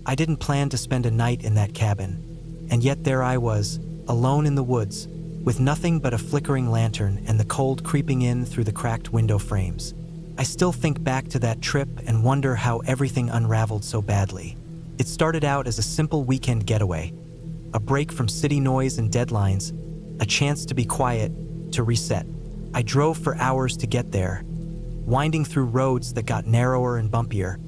I didn't plan to spend a night in that cabin, and yet there I was, alone in the woods, with nothing but a flickering lantern and the cold creeping in through the cracked window frames. I still think back to that trip and wonder how everything unraveled so badly. It started out as a simple weekend getaway, a break from city noise and deadlines, a chance to be quiet, to reset. I drove for hours to get there, winding through roads that got narrower and bumpier,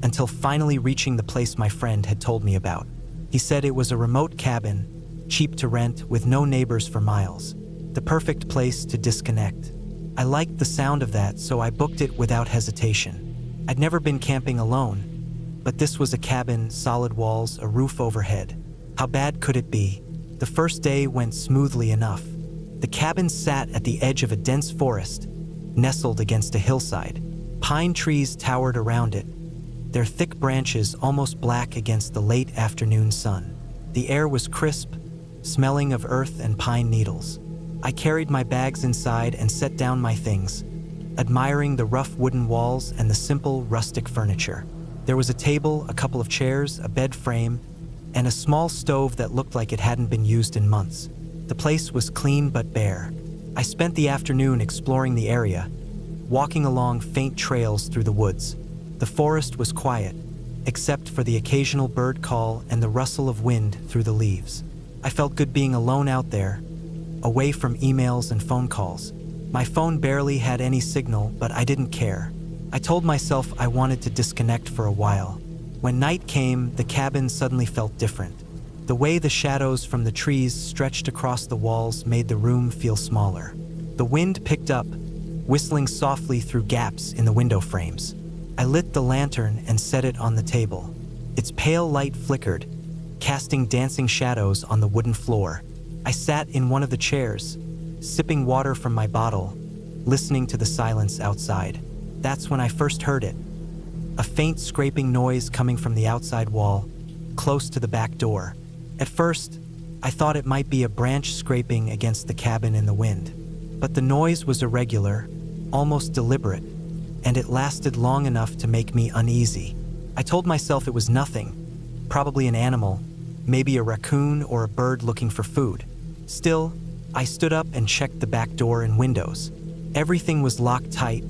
until finally reaching the place my friend had told me about. He said it was a remote cabin, cheap to rent, with no neighbors for miles. The perfect place to disconnect. I liked the sound of that, so I booked it without hesitation. I'd never been camping alone, but this was a cabin, solid walls, a roof overhead. How bad could it be? The first day went smoothly enough. The cabin sat at the edge of a dense forest, nestled against a hillside. Pine trees towered around it, their thick branches almost black against the late afternoon sun. The air was crisp, smelling of earth and pine needles. I carried my bags inside and set down my things, admiring the rough wooden walls and the simple, rustic furniture. There was a table, a couple of chairs, a bed frame, and a small stove that looked like it hadn't been used in months. The place was clean but bare. I spent the afternoon exploring the area, walking along faint trails through the woods. The forest was quiet, except for the occasional bird call and the rustle of wind through the leaves. I felt good being alone out there, away from emails and phone calls. My phone barely had any signal, but I didn't care. I told myself I wanted to disconnect for a while. When night came, the cabin suddenly felt different. The way the shadows from the trees stretched across the walls made the room feel smaller. The wind picked up, whistling softly through gaps in the window frames. I lit the lantern and set it on the table. Its pale light flickered, casting dancing shadows on the wooden floor. I sat in one of the chairs, sipping water from my bottle, listening to the silence outside. That's when I first heard it. A faint scraping noise coming from the outside wall, close to the back door. At first, I thought it might be a branch scraping against the cabin in the wind. But the noise was irregular, almost deliberate, and it lasted long enough to make me uneasy. I told myself it was nothing, probably an animal, maybe a raccoon or a bird looking for food. Still, I stood up and checked the back door and windows. Everything was locked tight,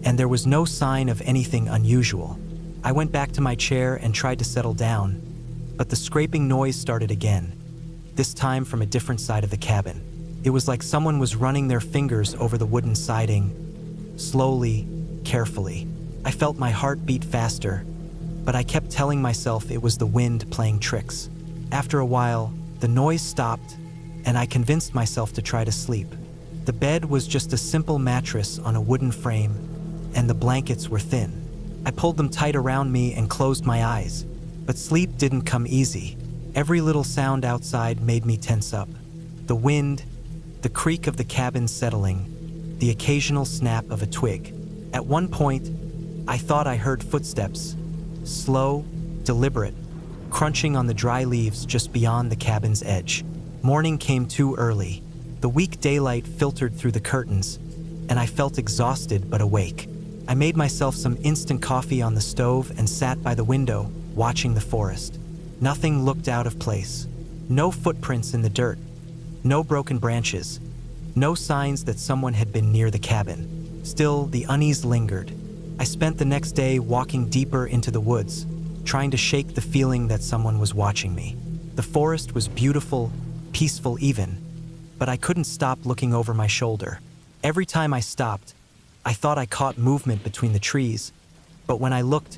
and there was no sign of anything unusual. I went back to my chair and tried to settle down, but the scraping noise started again, this time from a different side of the cabin. It was like someone was running their fingers over the wooden siding, slowly, carefully. I felt my heart beat faster, but I kept telling myself it was the wind playing tricks. After a while, the noise stopped, and I convinced myself to try to sleep. The bed was just a simple mattress on a wooden frame, and the blankets were thin. I pulled them tight around me and closed my eyes, but sleep didn't come easy. Every little sound outside made me tense up. The wind, the creak of the cabin settling, the occasional snap of a twig. At one point, I thought I heard footsteps, slow, deliberate, crunching on the dry leaves just beyond the cabin's edge. Morning came too early. The weak daylight filtered through the curtains, and I felt exhausted but awake. I made myself some instant coffee on the stove and sat by the window, watching the forest. Nothing looked out of place. No footprints in the dirt. No broken branches. No signs that someone had been near the cabin. Still, the unease lingered. I spent the next day walking deeper into the woods, trying to shake the feeling that someone was watching me. The forest was beautiful, peaceful even, but I couldn't stop looking over my shoulder. Every time I stopped, I thought I caught movement between the trees, but when I looked,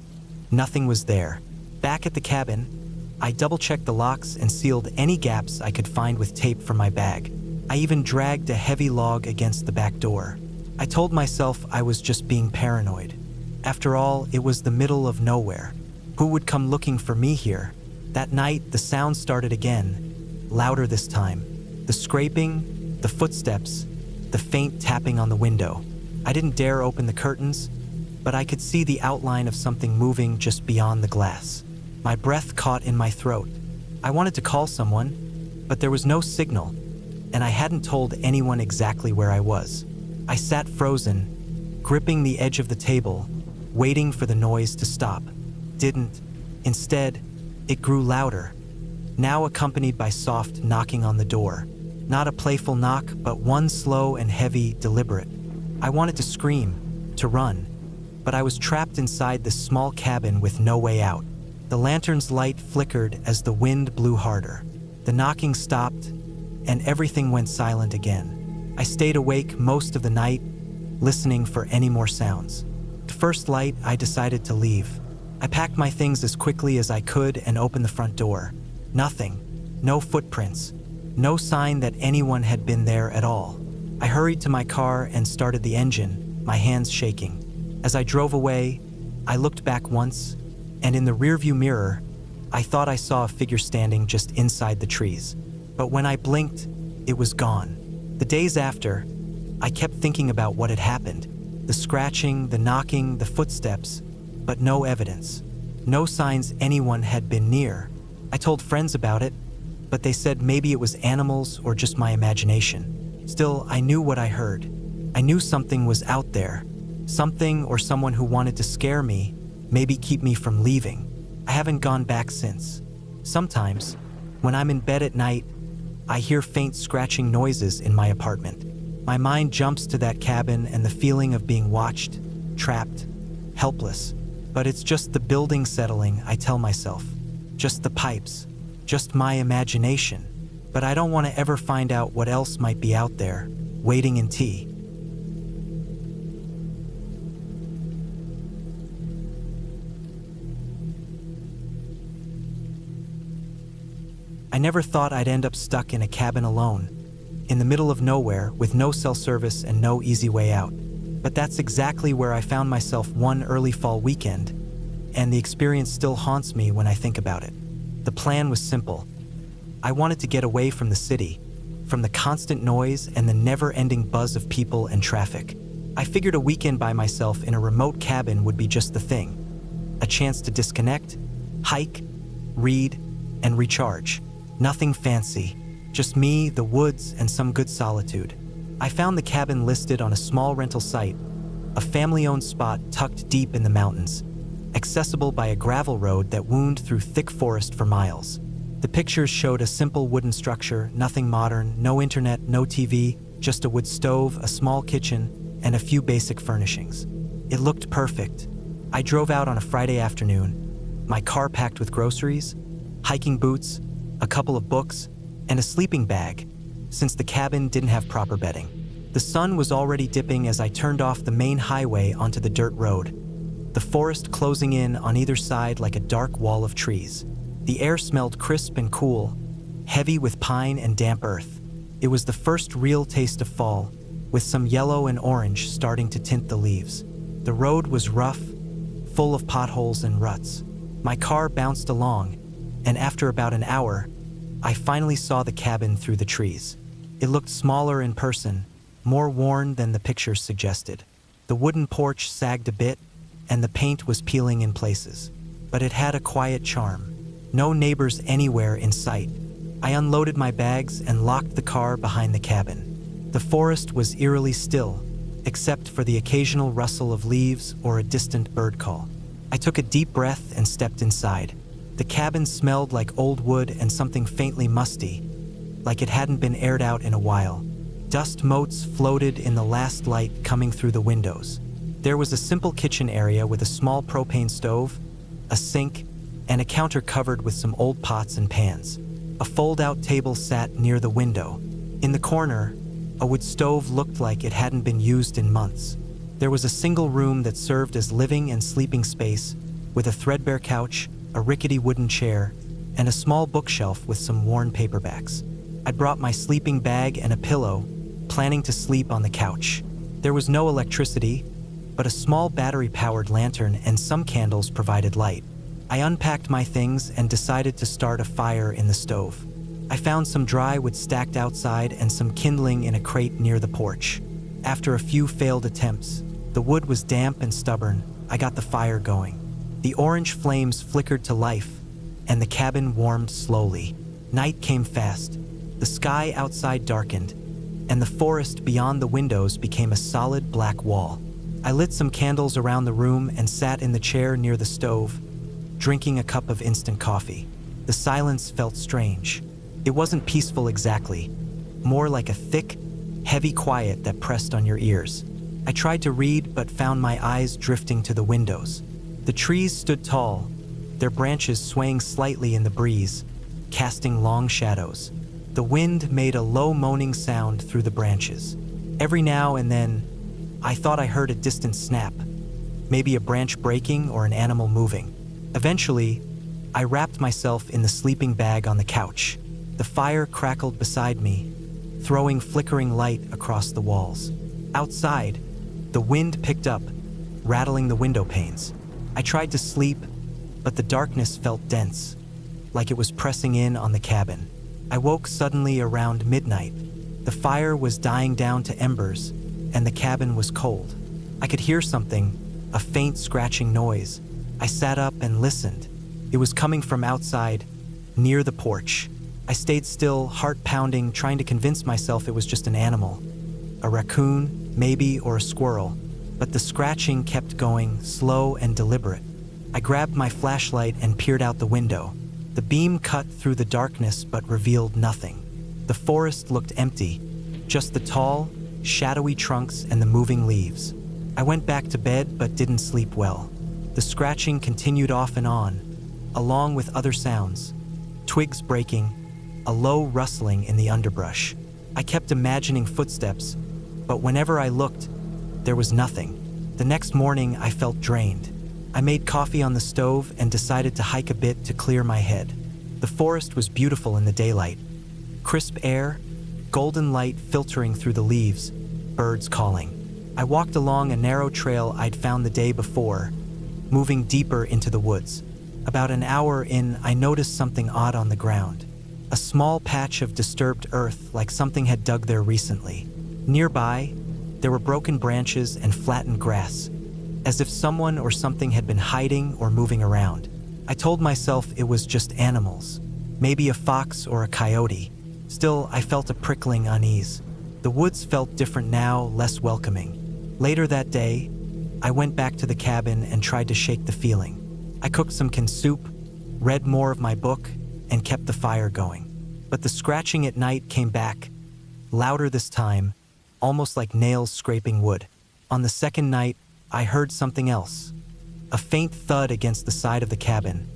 nothing was there. Back at the cabin, I double-checked the locks and sealed any gaps I could find with tape from my bag. I even dragged a heavy log against the back door. I told myself I was just being paranoid. After all, it was the middle of nowhere. Who would come looking for me here? That night, the sound started again, louder this time. The scraping, the footsteps, the faint tapping on the window. I didn't dare open the curtains, but I could see the outline of something moving just beyond the glass. My breath caught in my throat. I wanted to call someone, but there was no signal, and I hadn't told anyone exactly where I was. I sat frozen, gripping the edge of the table, waiting for the noise to stop. Didn't. Instead, It grew louder, now accompanied by soft knocking on the door. Not a playful knock, but one slow and heavy, deliberate. I wanted to scream, to run, but I was trapped inside this small cabin with no way out. The lantern's light flickered as the wind blew harder. The knocking stopped, and everything went silent again. I stayed awake most of the night, listening for any more sounds. At first light, I decided to leave. I packed my things as quickly as I could and opened the front door. Nothing. No footprints. No sign that anyone had been there at all. I hurried to my car and started the engine, my hands shaking. As I drove away, I looked back once, and in the rearview mirror, I thought I saw a figure standing just inside the trees. But when I blinked, it was gone. The days after, I kept thinking about what had happened. The scratching, the knocking, the footsteps, but no evidence. No signs anyone had been near. I told friends about it, but they said maybe it was animals or just my imagination. Still, I knew what I heard. I knew something was out there. Something or someone who wanted to scare me, maybe keep me from leaving. I haven't gone back since. Sometimes, when I'm in bed at night, I hear faint scratching noises in my apartment. My mind jumps to that cabin and the feeling of being watched, trapped, helpless. But it's just the building settling, I tell myself. Just the pipes. Just my imagination. But I don't want to ever find out what else might be out there, waiting in tea. I never thought I'd end up stuck in a cabin alone, in the middle of nowhere with no cell service and no easy way out. But that's exactly where I found myself one early fall weekend, and the experience still haunts me when I think about it. The plan was simple. I wanted to get away from the city, from the constant noise and the never-ending buzz of people and traffic. I figured a weekend by myself in a remote cabin would be just the thing. A chance to disconnect, hike, read, and recharge. Nothing fancy, just me, the woods, and some good solitude. I found the cabin listed on a small rental site, a family-owned spot tucked deep in the mountains, accessible by a gravel road that wound through thick forest for miles. The pictures showed a simple wooden structure, nothing modern, no internet, no TV, just a wood stove, a small kitchen, and a few basic furnishings. It looked perfect. I drove out on a Friday afternoon, my car packed with groceries, hiking boots, a couple of books, and a sleeping bag, since the cabin didn't have proper bedding. The sun was already dipping as I turned off the main highway onto the dirt road, the forest closing in on either side like a dark wall of trees. The air smelled crisp and cool, heavy with pine and damp earth. It was the first real taste of fall, with some yellow and orange starting to tint the leaves. The road was rough, full of potholes and ruts. My car bounced along, and after about an hour, I finally saw the cabin through the trees. It looked smaller in person, more worn than the pictures suggested. The wooden porch sagged a bit, and the paint was peeling in places. But it had a quiet charm. No neighbors anywhere in sight. I unloaded my bags and locked the car behind the cabin. The forest was eerily still, except for the occasional rustle of leaves or a distant bird call. I took a deep breath and stepped inside. The cabin smelled like old wood and something faintly musty, like it hadn't been aired out in a while. Dust motes floated in the last light coming through the windows. There was a simple kitchen area with a small propane stove, a sink, and a counter covered with some old pots and pans. A fold-out table sat near the window. In the corner, a wood stove looked like it hadn't been used in months. There was a single room that served as living and sleeping space, with a threadbare couch, a rickety wooden chair, and a small bookshelf with some worn paperbacks. I'd brought my sleeping bag and a pillow, planning to sleep on the couch. There was no electricity, but a small battery-powered lantern and some candles provided light. I unpacked my things and decided to start a fire in the stove. I found some dry wood stacked outside and some kindling in a crate near the porch. After a few failed attempts, the wood was damp and stubborn. I got the fire going. The orange flames flickered to life, and the cabin warmed slowly. Night came fast. The sky outside darkened, and the forest beyond the windows became a solid black wall. I lit some candles around the room and sat in the chair near the stove, drinking a cup of instant coffee. The silence felt strange. It wasn't peaceful exactly, more like a thick, heavy quiet that pressed on your ears. I tried to read but found my eyes drifting to the windows. The trees stood tall, their branches swaying slightly in the breeze, casting long shadows. The wind made a low moaning sound through the branches. Every now and then, I thought I heard a distant snap, maybe a branch breaking or an animal moving. Eventually, I wrapped myself in the sleeping bag on the couch. The fire crackled beside me, throwing flickering light across the walls. Outside, the wind picked up, rattling the window panes. I tried to sleep, but the darkness felt dense, like it was pressing in on the cabin. I woke suddenly around midnight. The fire was dying down to embers, and the cabin was cold. I could hear something, a faint scratching noise. I sat up and listened. It was coming from outside, near the porch. I stayed still, heart pounding, trying to convince myself it was just an animal. A raccoon, maybe, or a squirrel. But the scratching kept going, slow and deliberate. I grabbed my flashlight and peered out the window. The beam cut through the darkness but revealed nothing. The forest looked empty, just the tall, shadowy trunks and the moving leaves. I went back to bed but didn't sleep well. The scratching continued off and on, along with other sounds. Twigs breaking, a low rustling in the underbrush. I kept imagining footsteps, but whenever I looked, there was nothing. The next morning, I felt drained. I made coffee on the stove and decided to hike a bit to clear my head. The forest was beautiful in the daylight. Crisp air, golden light filtering through the leaves, birds calling. I walked along a narrow trail I'd found the day before, moving deeper into the woods. About an hour in, I noticed something odd on the ground. A small patch of disturbed earth, like something had dug there recently. Nearby, there were broken branches and flattened grass, as if someone or something had been hiding or moving around. I told myself it was just animals, maybe a fox or a coyote. Still, I felt a prickling unease. The woods felt different now, less welcoming. Later that day, I went back to the cabin and tried to shake the feeling. I cooked some canned soup, read more of my book, and kept the fire going. But the scratching at night came back, louder this time, almost like nails scraping wood. On the second night, I heard something else. A faint thud against the side of the cabin,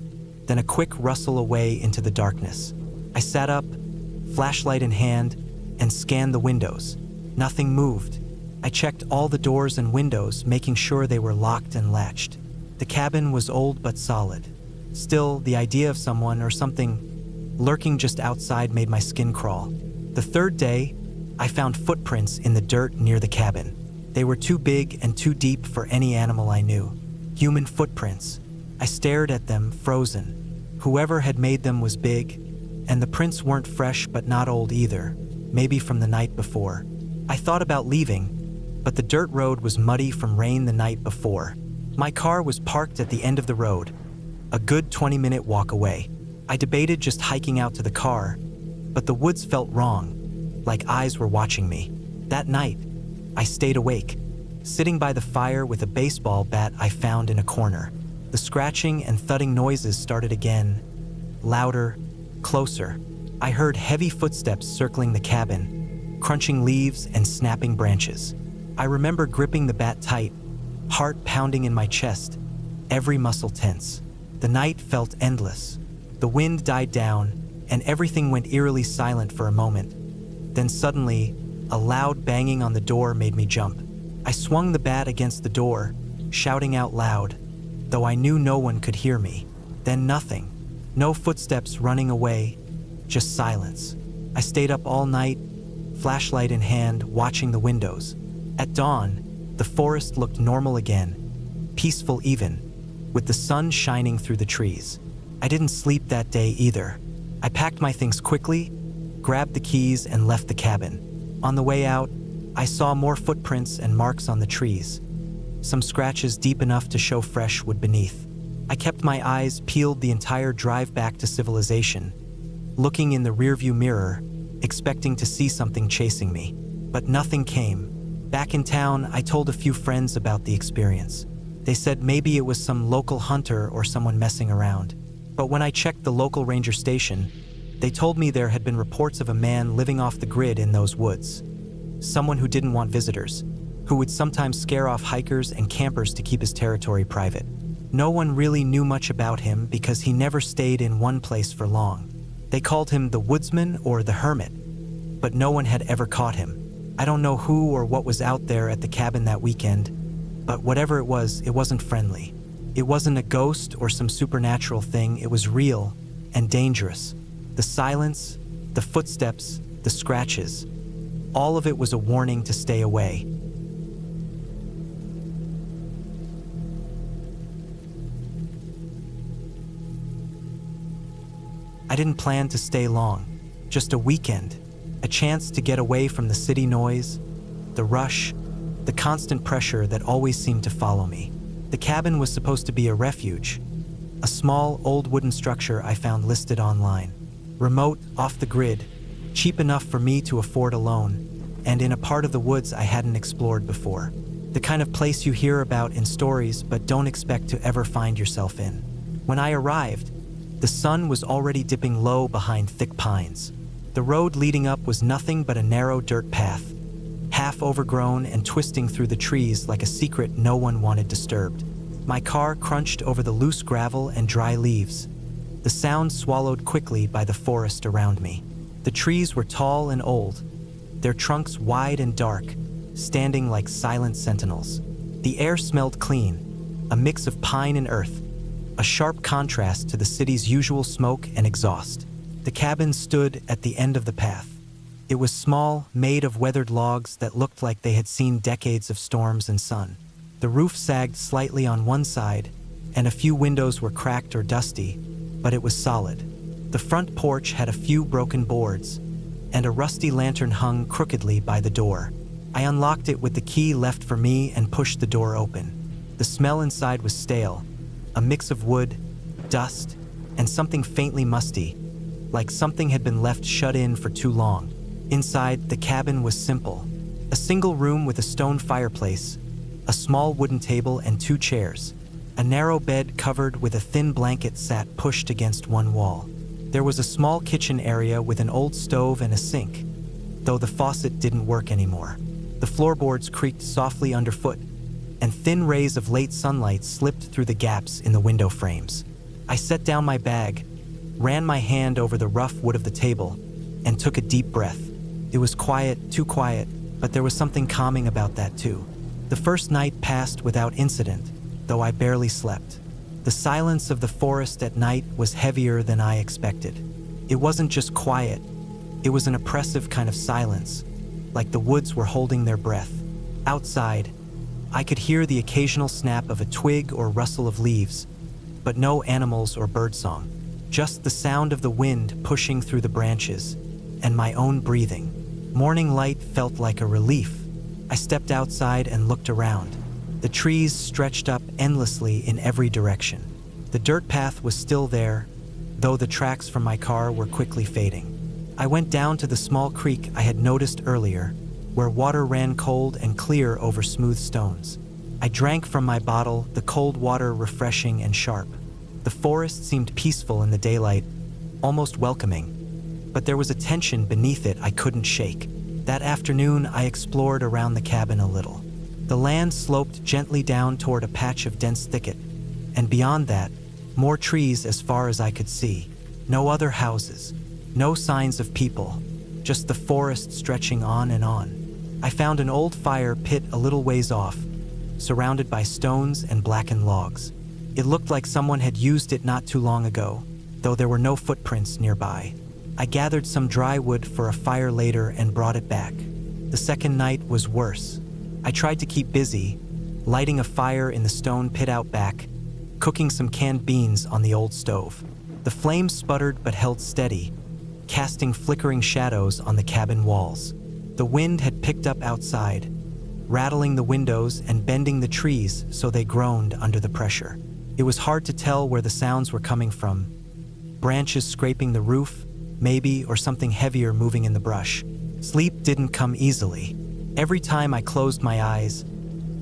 then a quick rustle away into the darkness. I sat up, flashlight in hand, and scanned the windows. Nothing moved. I checked all the doors and windows, making sure they were locked and latched. The cabin was old but solid. Still, the idea of someone or something lurking just outside made my skin crawl. The third day, I found footprints in the dirt near the cabin. They were too big and too deep for any animal I knew. Human footprints. I stared at them, frozen. Whoever had made them was big, and the prints weren't fresh but not old either, maybe from the night before. I thought about leaving, but the dirt road was muddy from rain the night before. My car was parked at the end of the road, a good 20-minute walk away. I debated just hiking out to the car, but the woods felt wrong, like eyes were watching me. That night, I stayed awake, sitting by the fire with a baseball bat I found in a corner. The scratching and thudding noises started again, louder, closer. I heard heavy footsteps circling the cabin, crunching leaves and snapping branches. I remember gripping the bat tight, heart pounding in my chest, every muscle tense. The night felt endless. The wind died down, and everything went eerily silent for a moment. Then suddenly, a loud banging on the door made me jump. I swung the bat against the door, shouting out loud, though I knew no one could hear me. Then nothing. No footsteps running away, just silence. I stayed up all night, flashlight in hand, watching the windows. At dawn, the forest looked normal again, peaceful even, with the sun shining through the trees. I didn't sleep that day either. I packed my things quickly, grabbed the keys, and left the cabin. On the way out, I saw more footprints and marks on the trees, some scratches deep enough to show fresh wood beneath. I kept my eyes peeled the entire drive back to civilization, looking in the rearview mirror, expecting to see something chasing me. But nothing came. Back in town, I told a few friends about the experience. They said maybe it was some local hunter or someone messing around. But when I checked the local ranger station, they told me there had been reports of a man living off the grid in those woods. Someone who didn't want visitors, who would sometimes scare off hikers and campers to keep his territory private. No one really knew much about him because he never stayed in one place for long. They called him the woodsman or the hermit, but no one had ever caught him. I don't know who or what was out there at the cabin that weekend, but whatever it wasn't friendly. It wasn't a ghost or some supernatural thing, it was real and dangerous. The silence, the footsteps, the scratches, all of it was a warning to stay away. I didn't plan to stay long, just a weekend, a chance to get away from the city noise, the rush, the constant pressure that always seemed to follow me. The cabin was supposed to be a refuge, a small, old wooden structure I found listed online. Remote, off the grid, cheap enough for me to afford a loan, and in a part of the woods I hadn't explored before. The kind of place you hear about in stories but don't expect to ever find yourself in. When I arrived, the sun was already dipping low behind thick pines. The road leading up was nothing but a narrow dirt path, half overgrown and twisting through the trees like a secret no one wanted disturbed. My car crunched over the loose gravel and dry leaves, the sound swallowed quickly by the forest around me. The trees were tall and old, their trunks wide and dark, standing like silent sentinels. The air smelled clean, a mix of pine and earth, a sharp contrast to the city's usual smoke and exhaust. The cabin stood at the end of the path. It was small, made of weathered logs that looked like they had seen decades of storms and sun. The roof sagged slightly on one side, and a few windows were cracked or dusty, but it was solid. The front porch had a few broken boards, and a rusty lantern hung crookedly by the door. I unlocked it with the key left for me and pushed the door open. The smell inside was stale, a mix of wood, dust, and something faintly musty, like something had been left shut in for too long. Inside, the cabin was simple. A single room with a stone fireplace, a small wooden table and 2 chairs. A narrow bed covered with a thin blanket sat pushed against one wall. There was a small kitchen area with an old stove and a sink, though the faucet didn't work anymore. The floorboards creaked softly underfoot, and thin rays of late sunlight slipped through the gaps in the window frames. I set down my bag, ran my hand over the rough wood of the table, and took a deep breath. It was quiet, too quiet, but there was something calming about that too. The first night passed without incident, though I barely slept. The silence of the forest at night was heavier than I expected. It wasn't just quiet, it was an oppressive kind of silence, like the woods were holding their breath. Outside, I could hear the occasional snap of a twig or rustle of leaves, but no animals or birdsong. Just the sound of the wind pushing through the branches, and my own breathing. Morning light felt like a relief. I stepped outside and looked around. The trees stretched up endlessly in every direction. The dirt path was still there, though the tracks from my car were quickly fading. I went down to the small creek I had noticed earlier, where water ran cold and clear over smooth stones. I drank from my bottle, the cold water refreshing and sharp. The forest seemed peaceful in the daylight, almost welcoming, but there was a tension beneath it I couldn't shake. That afternoon, I explored around the cabin a little. The land sloped gently down toward a patch of dense thicket, and beyond that, more trees as far as I could see. No other houses, no signs of people, just the forest stretching on and on. I found an old fire pit a little ways off, surrounded by stones and blackened logs. It looked like someone had used it not too long ago, though there were no footprints nearby. I gathered some dry wood for a fire later and brought it back. The second night was worse. I tried to keep busy, lighting a fire in the stone pit out back, cooking some canned beans on the old stove. The flames sputtered but held steady, casting flickering shadows on the cabin walls. The wind had picked up outside, rattling the windows and bending the trees so they groaned under the pressure. It was hard to tell where the sounds were coming from. Branches scraping the roof, maybe, or something heavier moving in the brush. Sleep didn't come easily. Every time I closed my eyes,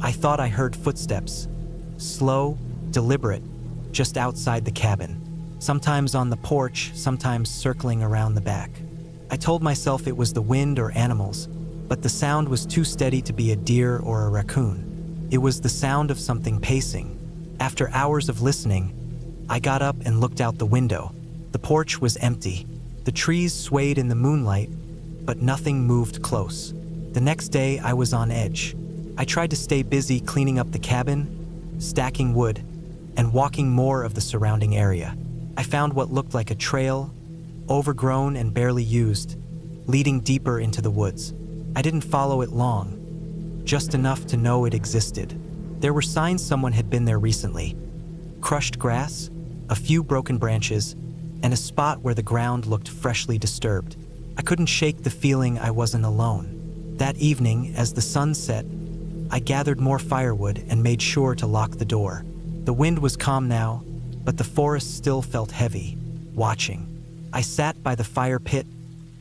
I thought I heard footsteps, slow, deliberate, just outside the cabin. sometimes on the porch, sometimes circling around the back. I told myself it was the wind or animals, but the sound was too steady to be a deer or a raccoon. It was the sound of something pacing. After hours of listening, I got up and looked out the window. The porch was empty. The trees swayed in the moonlight, but nothing moved close. The next day, I was on edge. I tried to stay busy cleaning up the cabin, stacking wood, and walking more of the surrounding area. I found what looked like a trail, overgrown and barely used, leading deeper into the woods. I didn't follow it long, just enough to know it existed. There were signs someone had been there recently. Crushed grass, a few broken branches, and a spot where the ground looked freshly disturbed. I couldn't shake the feeling I wasn't alone. That evening, as the sun set, I gathered more firewood and made sure to lock the door. The wind was calm now, but the forest still felt heavy, watching. I sat by the fire pit,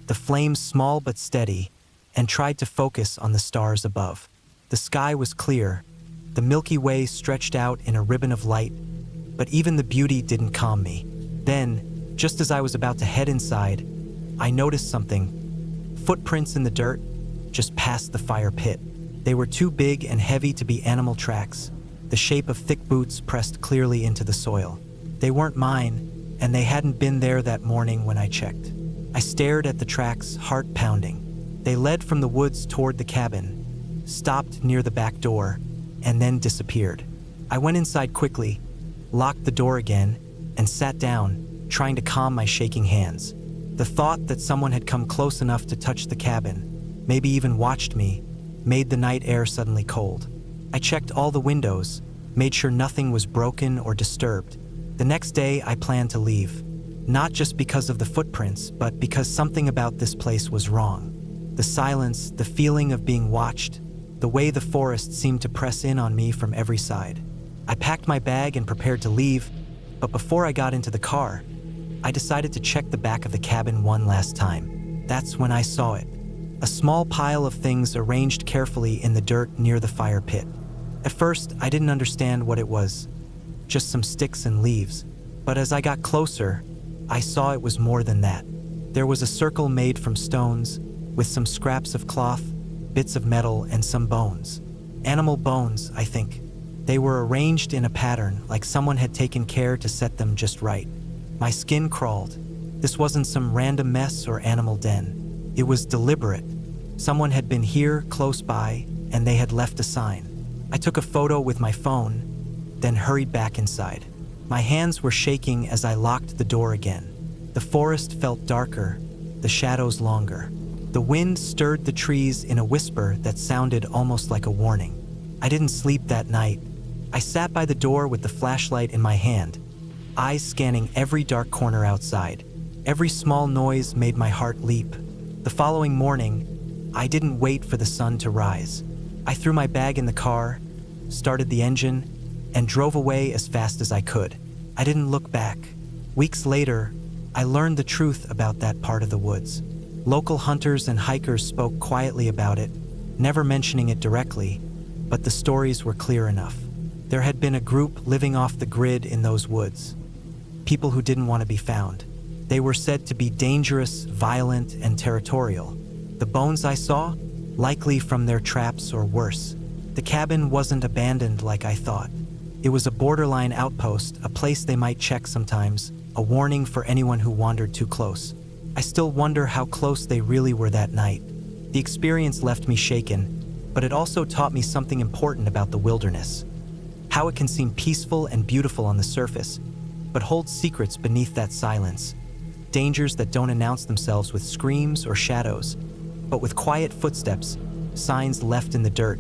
the flames small but steady, and tried to focus on the stars above. The sky was clear, the Milky Way stretched out in a ribbon of light, but even the beauty didn't calm me. Then, just as I was about to head inside, I noticed something. Footprints in the dirt, just past the fire pit. They were too big and heavy to be animal tracks, the shape of thick boots pressed clearly into the soil. They weren't mine, and they hadn't been there that morning when I checked. I stared at the tracks, heart pounding. They led from the woods toward the cabin, stopped near the back door, and then disappeared. I went inside quickly, locked the door again, and sat down, trying to calm my shaking hands. The thought that someone had come close enough to touch the cabin, maybe even watched me, made the night air suddenly cold. I checked all the windows, made sure nothing was broken or disturbed. The next day, I planned to leave. Not just because of the footprints, but because something about this place was wrong. The silence, the feeling of being watched, the way the forest seemed to press in on me from every side. I packed my bag and prepared to leave, but before I got into the car, I decided to check the back of the cabin one last time. That's when I saw it. A small pile of things arranged carefully in the dirt near the fire pit. At first, I didn't understand what it was, just some sticks and leaves. But as I got closer, I saw it was more than that. There was a circle made from stones, with some scraps of cloth, bits of metal, and some bones. Animal bones, I think. They were arranged in a pattern, like someone had taken care to set them just right. My skin crawled. This wasn't some random mess or animal den. It was deliberate. Someone had been here, close by, and they had left a sign. I took a photo with my phone, then hurried back inside. My hands were shaking as I locked the door again. The forest felt darker, the shadows longer. The wind stirred the trees in a whisper that sounded almost like a warning. I didn't sleep that night. I sat by the door with the flashlight in my hand, eyes scanning every dark corner outside. Every small noise made my heart leap. The following morning, I didn't wait for the sun to rise. I threw my bag in the car, started the engine, and drove away as fast as I could. I didn't look back. Weeks later, I learned the truth about that part of the woods. Local hunters and hikers spoke quietly about it, never mentioning it directly, but the stories were clear enough. There had been a group living off the grid in those woods. People who didn't want to be found. They were said to be dangerous, violent, and territorial. The bones I saw? Likely from their traps or worse. The cabin wasn't abandoned like I thought. It was a borderline outpost, a place they might check sometimes, a warning for anyone who wandered too close. I still wonder how close they really were that night. The experience left me shaken, but it also taught me something important about the wilderness. How it can seem peaceful and beautiful on the surface, but holds secrets beneath that silence. Dangers that don't announce themselves with screams or shadows, but with quiet footsteps, signs left in the dirt,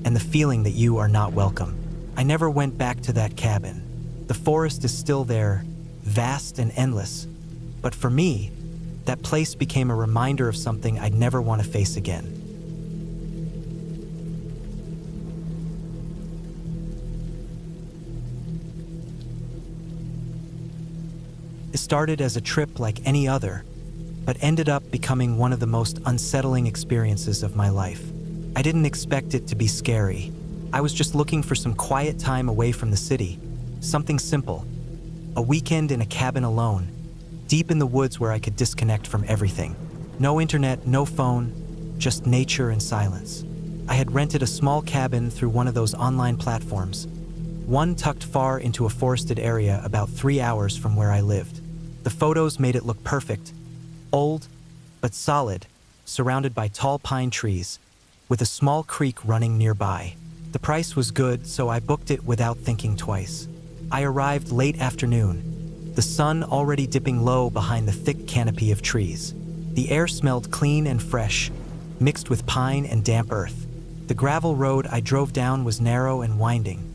and the feeling that you are not welcome. I never went back to that cabin. The forest is still there, vast and endless. But for me, that place became a reminder of something I'd never want to face again. It started as a trip like any other, but ended up becoming one of the most unsettling experiences of my life. I didn't expect it to be scary. I was just looking for some quiet time away from the city, something simple, A weekend in a cabin alone, deep in the woods where I could disconnect from everything. No internet, no phone, just nature and silence. I had rented a small cabin through one of those online platforms, one tucked far into a forested area about 3 hours from where I lived. The photos made it look perfect, old, but solid, surrounded by tall pine trees, with a small creek running nearby. The price was good, so I booked it without thinking twice. I arrived late afternoon, the sun already dipping low behind the thick canopy of trees. The air smelled clean and fresh, mixed with pine and damp earth. The gravel road I drove down was narrow and winding,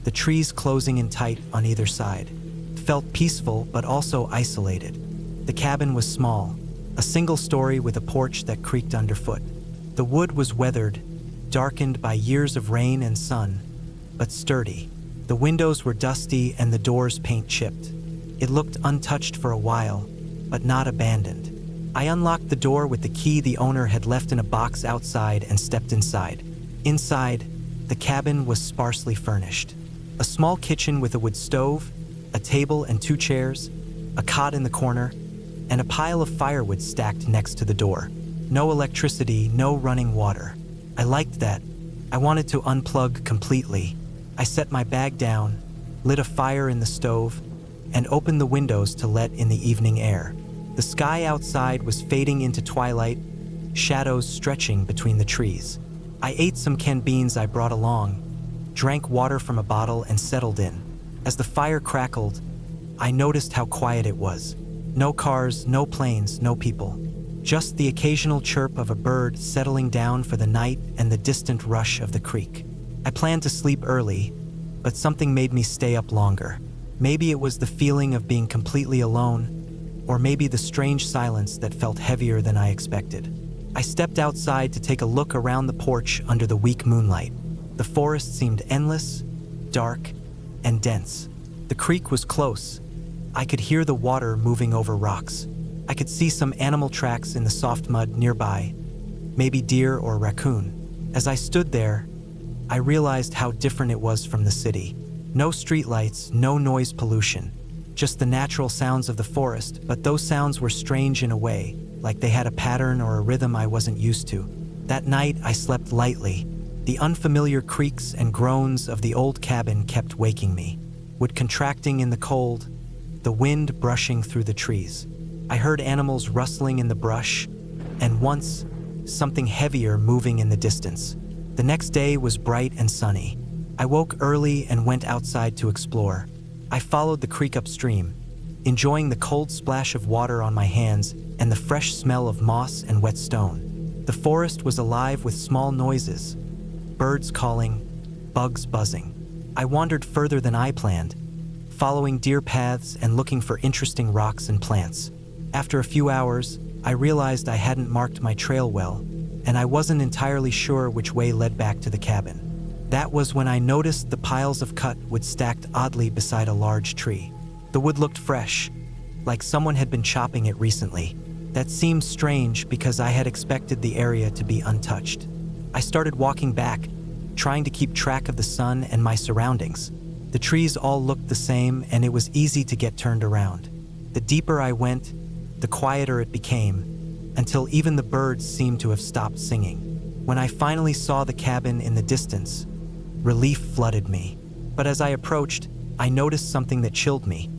the trees closing in tight on either side. It felt peaceful but also isolated. The cabin was small, a single story with a porch that creaked underfoot. The wood was weathered, darkened by years of rain and sun, but sturdy. The windows were dusty and the doors paint chipped. It looked untouched for a while, but not abandoned. I unlocked the door with the key the owner had left in a box outside and stepped inside. Inside, the cabin was sparsely furnished. A small kitchen with a wood stove, a table and 2 chairs, a cot in the corner, and a pile of firewood stacked next to the door. No electricity, no running water. I liked that. I wanted to unplug completely. I set my bag down, lit a fire in the stove, and opened the windows to let in the evening air. The sky outside was fading into twilight, shadows stretching between the trees. I ate some canned beans I brought along, drank water from a bottle, and settled in. As the fire crackled, I noticed how quiet it was. No cars, no planes, no people. Just the occasional chirp of a bird settling down for the night and the distant rush of the creek. I planned to sleep early, but something made me stay up longer. Maybe it was the feeling of being completely alone, or maybe the strange silence that felt heavier than I expected. I stepped outside to take a look around the porch under the weak moonlight. The forest seemed endless, dark, and dense. The creek was close. I could hear the water moving over rocks. I could see some animal tracks in the soft mud nearby, maybe deer or raccoon. As I stood there, I realized how different it was from the city. No streetlights, no noise pollution, just the natural sounds of the forest, but those sounds were strange in a way, like they had a pattern or a rhythm I wasn't used to. That night, I slept lightly. The unfamiliar creaks and groans of the old cabin kept waking me. Wood contracting in the cold, the wind brushing through the trees. I heard animals rustling in the brush, and once, something heavier moving in the distance. The next day was bright and sunny. I woke early and went outside to explore. I followed the creek upstream, enjoying the cold splash of water on my hands and the fresh smell of moss and wet stone. The forest was alive with small noises, birds calling, bugs buzzing. I wandered further than I planned, following deer paths and looking for interesting rocks and plants. After a few hours, I realized I hadn't marked my trail well, and I wasn't entirely sure which way led back to the cabin. That was when I noticed the piles of cut wood stacked oddly beside a large tree. The wood looked fresh, like someone had been chopping it recently. That seemed strange because I had expected the area to be untouched. I started walking back, trying to keep track of the sun and my surroundings. The trees all looked the same, and it was easy to get turned around. The deeper I went, the quieter it became, until even the birds seemed to have stopped singing. When I finally saw the cabin in the distance, relief flooded me. But as I approached, I noticed something that chilled me.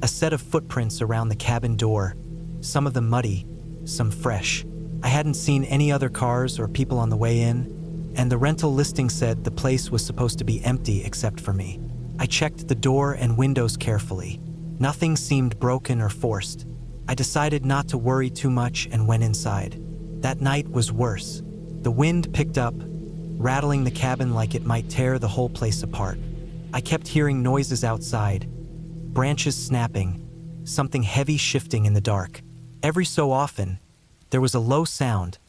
A set of footprints around the cabin door, some of them muddy, some fresh. I hadn't seen any other cars or people on the way in, and the rental listing said the place was supposed to be empty except for me. I checked the door and windows carefully. Nothing seemed broken or forced. I decided not to worry too much and went inside. That night was worse. The wind picked up, rattling the cabin like it might tear the whole place apart. I kept hearing noises outside, branches snapping, something heavy shifting in the dark. Every so often, there was a low sound,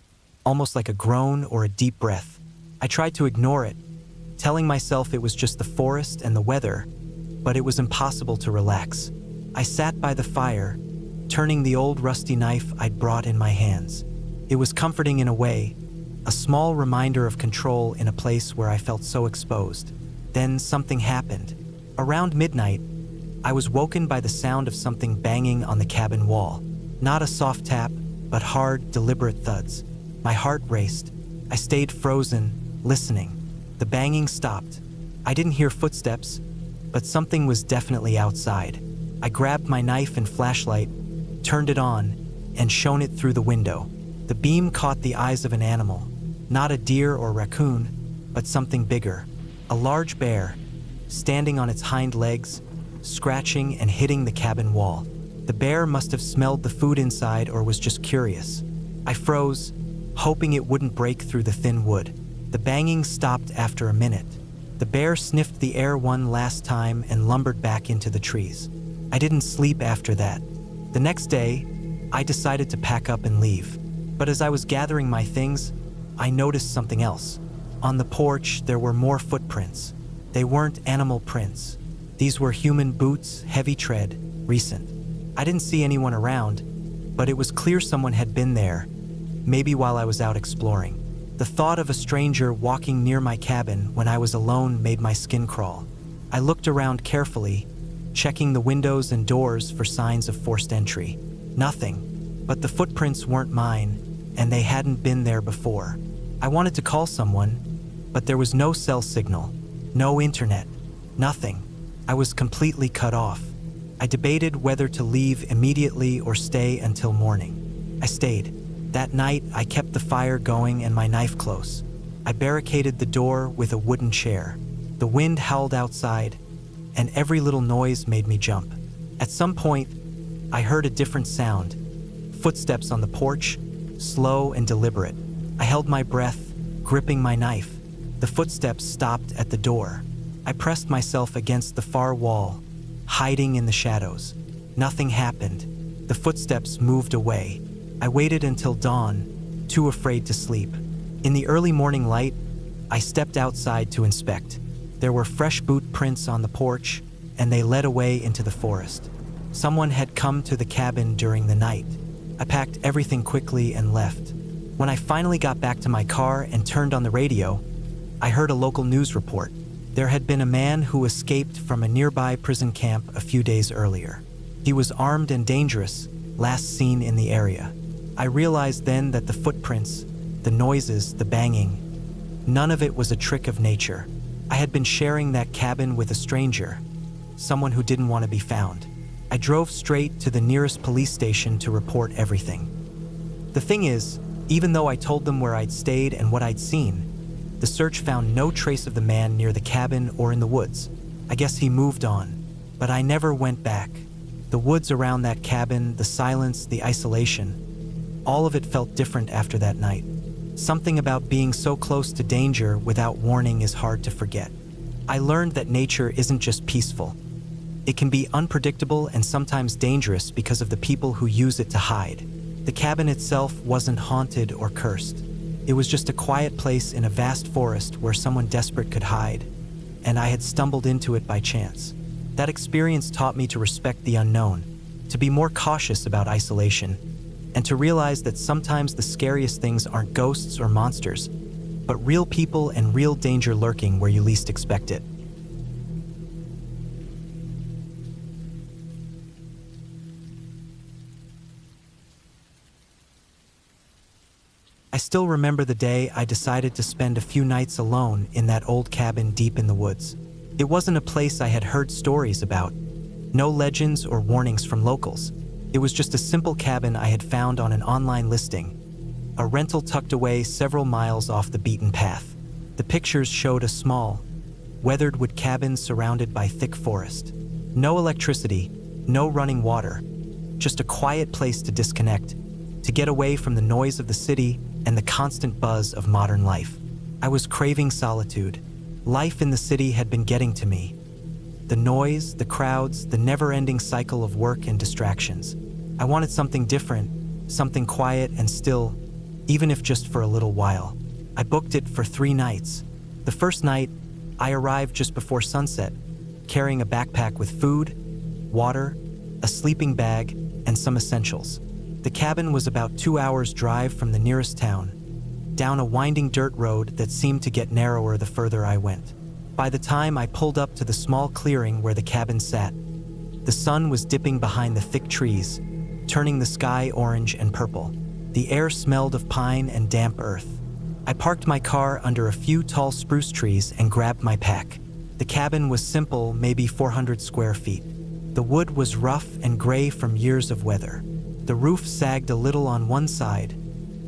almost like a groan or a deep breath. I tried to ignore it, telling myself it was just the forest and the weather, but it was impossible to relax. I sat by the fire, turning the old rusty knife I'd brought in my hands. It was comforting in a way, a small reminder of control in a place where I felt so exposed. Then something happened. Around midnight, I was woken by the sound of something banging on the cabin wall. Not a soft tap, but hard, deliberate thuds. My heart raced. I stayed frozen, listening. The banging stopped. I didn't hear footsteps, but something was definitely outside. I grabbed my knife and flashlight, turned it on, and shone it through the window. The beam caught the eyes of an animal. Not a deer or raccoon, but something bigger. A large bear, standing on its hind legs, scratching and hitting the cabin wall. The bear must have smelled the food inside or was just curious. I froze, hoping it wouldn't break through the thin wood. The banging stopped after a minute. The bear sniffed the air one last time and lumbered back into the trees. I didn't sleep after that. The next day, I decided to pack up and leave. But as I was gathering my things, I noticed something else. On the porch, there were more footprints. They weren't animal prints. These were human boots, heavy tread, recent. I didn't see anyone around, but it was clear someone had been there, maybe while I was out exploring. The thought of a stranger walking near my cabin when I was alone made my skin crawl. I looked around carefully, checking the windows and doors for signs of forced entry. Nothing, but the footprints weren't mine, and they hadn't been there before. I wanted to call someone, but there was no cell signal, no internet, nothing. I was completely cut off. I debated whether to leave immediately or stay until morning. I stayed. That night, I kept the fire going and my knife close. I barricaded the door with a wooden chair. The wind howled outside, and every little noise made me jump. At some point, I heard a different sound. Footsteps on the porch, slow and deliberate. I held my breath, gripping my knife. The footsteps stopped at the door. I pressed myself against the far wall, hiding in the shadows. Nothing happened. The footsteps moved away. I waited until dawn, too afraid to sleep. In the early morning light, I stepped outside to inspect. There were fresh boot prints on the porch, and they led away into the forest. Someone had come to the cabin during the night. I packed everything quickly and left. When I finally got back to my car and turned on the radio, I heard a local news report. There had been a man who escaped from a nearby prison camp a few days earlier. He was armed and dangerous, last seen in the area. I realized then that the footprints, the noises, the banging, none of it was a trick of nature. I had been sharing that cabin with a stranger, someone who didn't want to be found. I drove straight to the nearest police station to report everything. The thing is, even though I told them where I'd stayed and what I'd seen, the search found no trace of the man near the cabin or in the woods. I guess he moved on, but I never went back. The woods around that cabin, the silence, the isolation, all of it felt different after that night. Something about being so close to danger without warning is hard to forget. I learned that nature isn't just peaceful. It can be unpredictable and sometimes dangerous because of the people who use it to hide. The cabin itself wasn't haunted or cursed. It was just a quiet place in a vast forest where someone desperate could hide, and I had stumbled into it by chance. That experience taught me to respect the unknown, to be more cautious about isolation, and to realize that sometimes the scariest things aren't ghosts or monsters, but real people and real danger lurking where you least expect it. I still remember the day I decided to spend a few nights alone in that old cabin deep in the woods. It wasn't a place I had heard stories about, no legends or warnings from locals. It was just a simple cabin I had found on an online listing, a rental tucked away several miles off the beaten path. The pictures showed a small, weathered wood cabin surrounded by thick forest. No electricity, no running water, just a quiet place to disconnect, to get away from the noise of the city and the constant buzz of modern life. I was craving solitude. Life in the city had been getting to me. The noise, the crowds, the never-ending cycle of work and distractions. I wanted something different, something quiet and still, even if just for a little while. I booked it for 3 nights. The first night, I arrived just before sunset, carrying a backpack with food, water, a sleeping bag, and some essentials. The cabin was about 2 hours' drive from the nearest town, down a winding dirt road that seemed to get narrower the further I went. By the time I pulled up to the small clearing where the cabin sat, The sun was dipping behind the thick trees, turning the sky orange and purple. The air smelled of pine and damp earth. I parked my car under a few tall spruce trees and grabbed my pack. The cabin was simple, maybe 400 square feet. The wood was rough and gray from years of weather. The roof sagged a little on one side,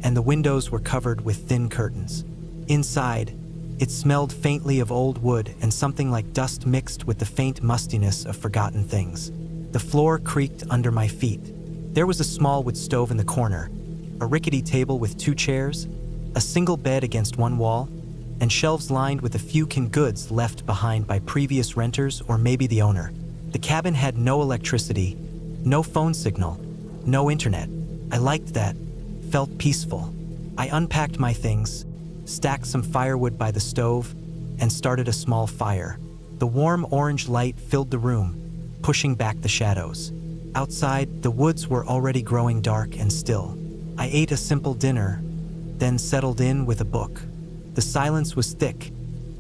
and the windows were covered with thin curtains. Inside, it smelled faintly of old wood and something like dust mixed with the faint mustiness of forgotten things. The floor creaked under my feet. There was a small wood stove in the corner, a rickety table with 2 chairs, a single bed against one wall, and shelves lined with a few canned goods left behind by previous renters or maybe the owner. The cabin had no electricity, no phone signal, no internet. I liked that, felt peaceful. I unpacked my things, stacked some firewood by the stove, and started a small fire. The warm orange light filled the room, pushing back the shadows. Outside, the woods were already growing dark and still. I ate a simple dinner, then settled in with a book. The silence was thick,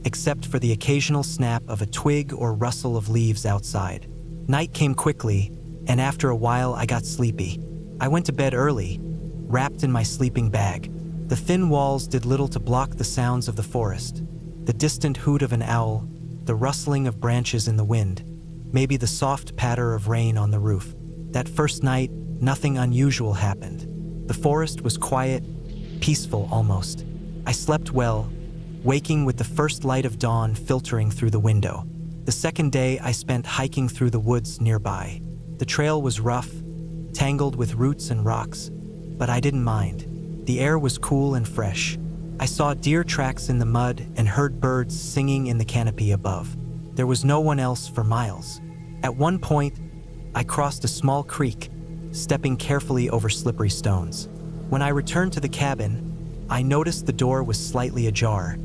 except for the occasional snap of a twig or rustle of leaves outside. Night came quickly, and after a while I got sleepy. I went to bed early, wrapped in my sleeping bag. The thin walls did little to block the sounds of the forest. The distant hoot of an owl, the rustling of branches in the wind, maybe the soft patter of rain on the roof. That first night, nothing unusual happened. The forest was quiet, peaceful almost. I slept well, waking with the first light of dawn filtering through the window. The second day I spent hiking through the woods nearby. The trail was rough, tangled with roots and rocks, but I didn't mind. The air was cool and fresh. I saw deer tracks in the mud and heard birds singing in the canopy above. There was no one else for miles. At one point, I crossed a small creek, stepping carefully over slippery stones. When I returned to the cabin, I noticed the door was slightly ajar,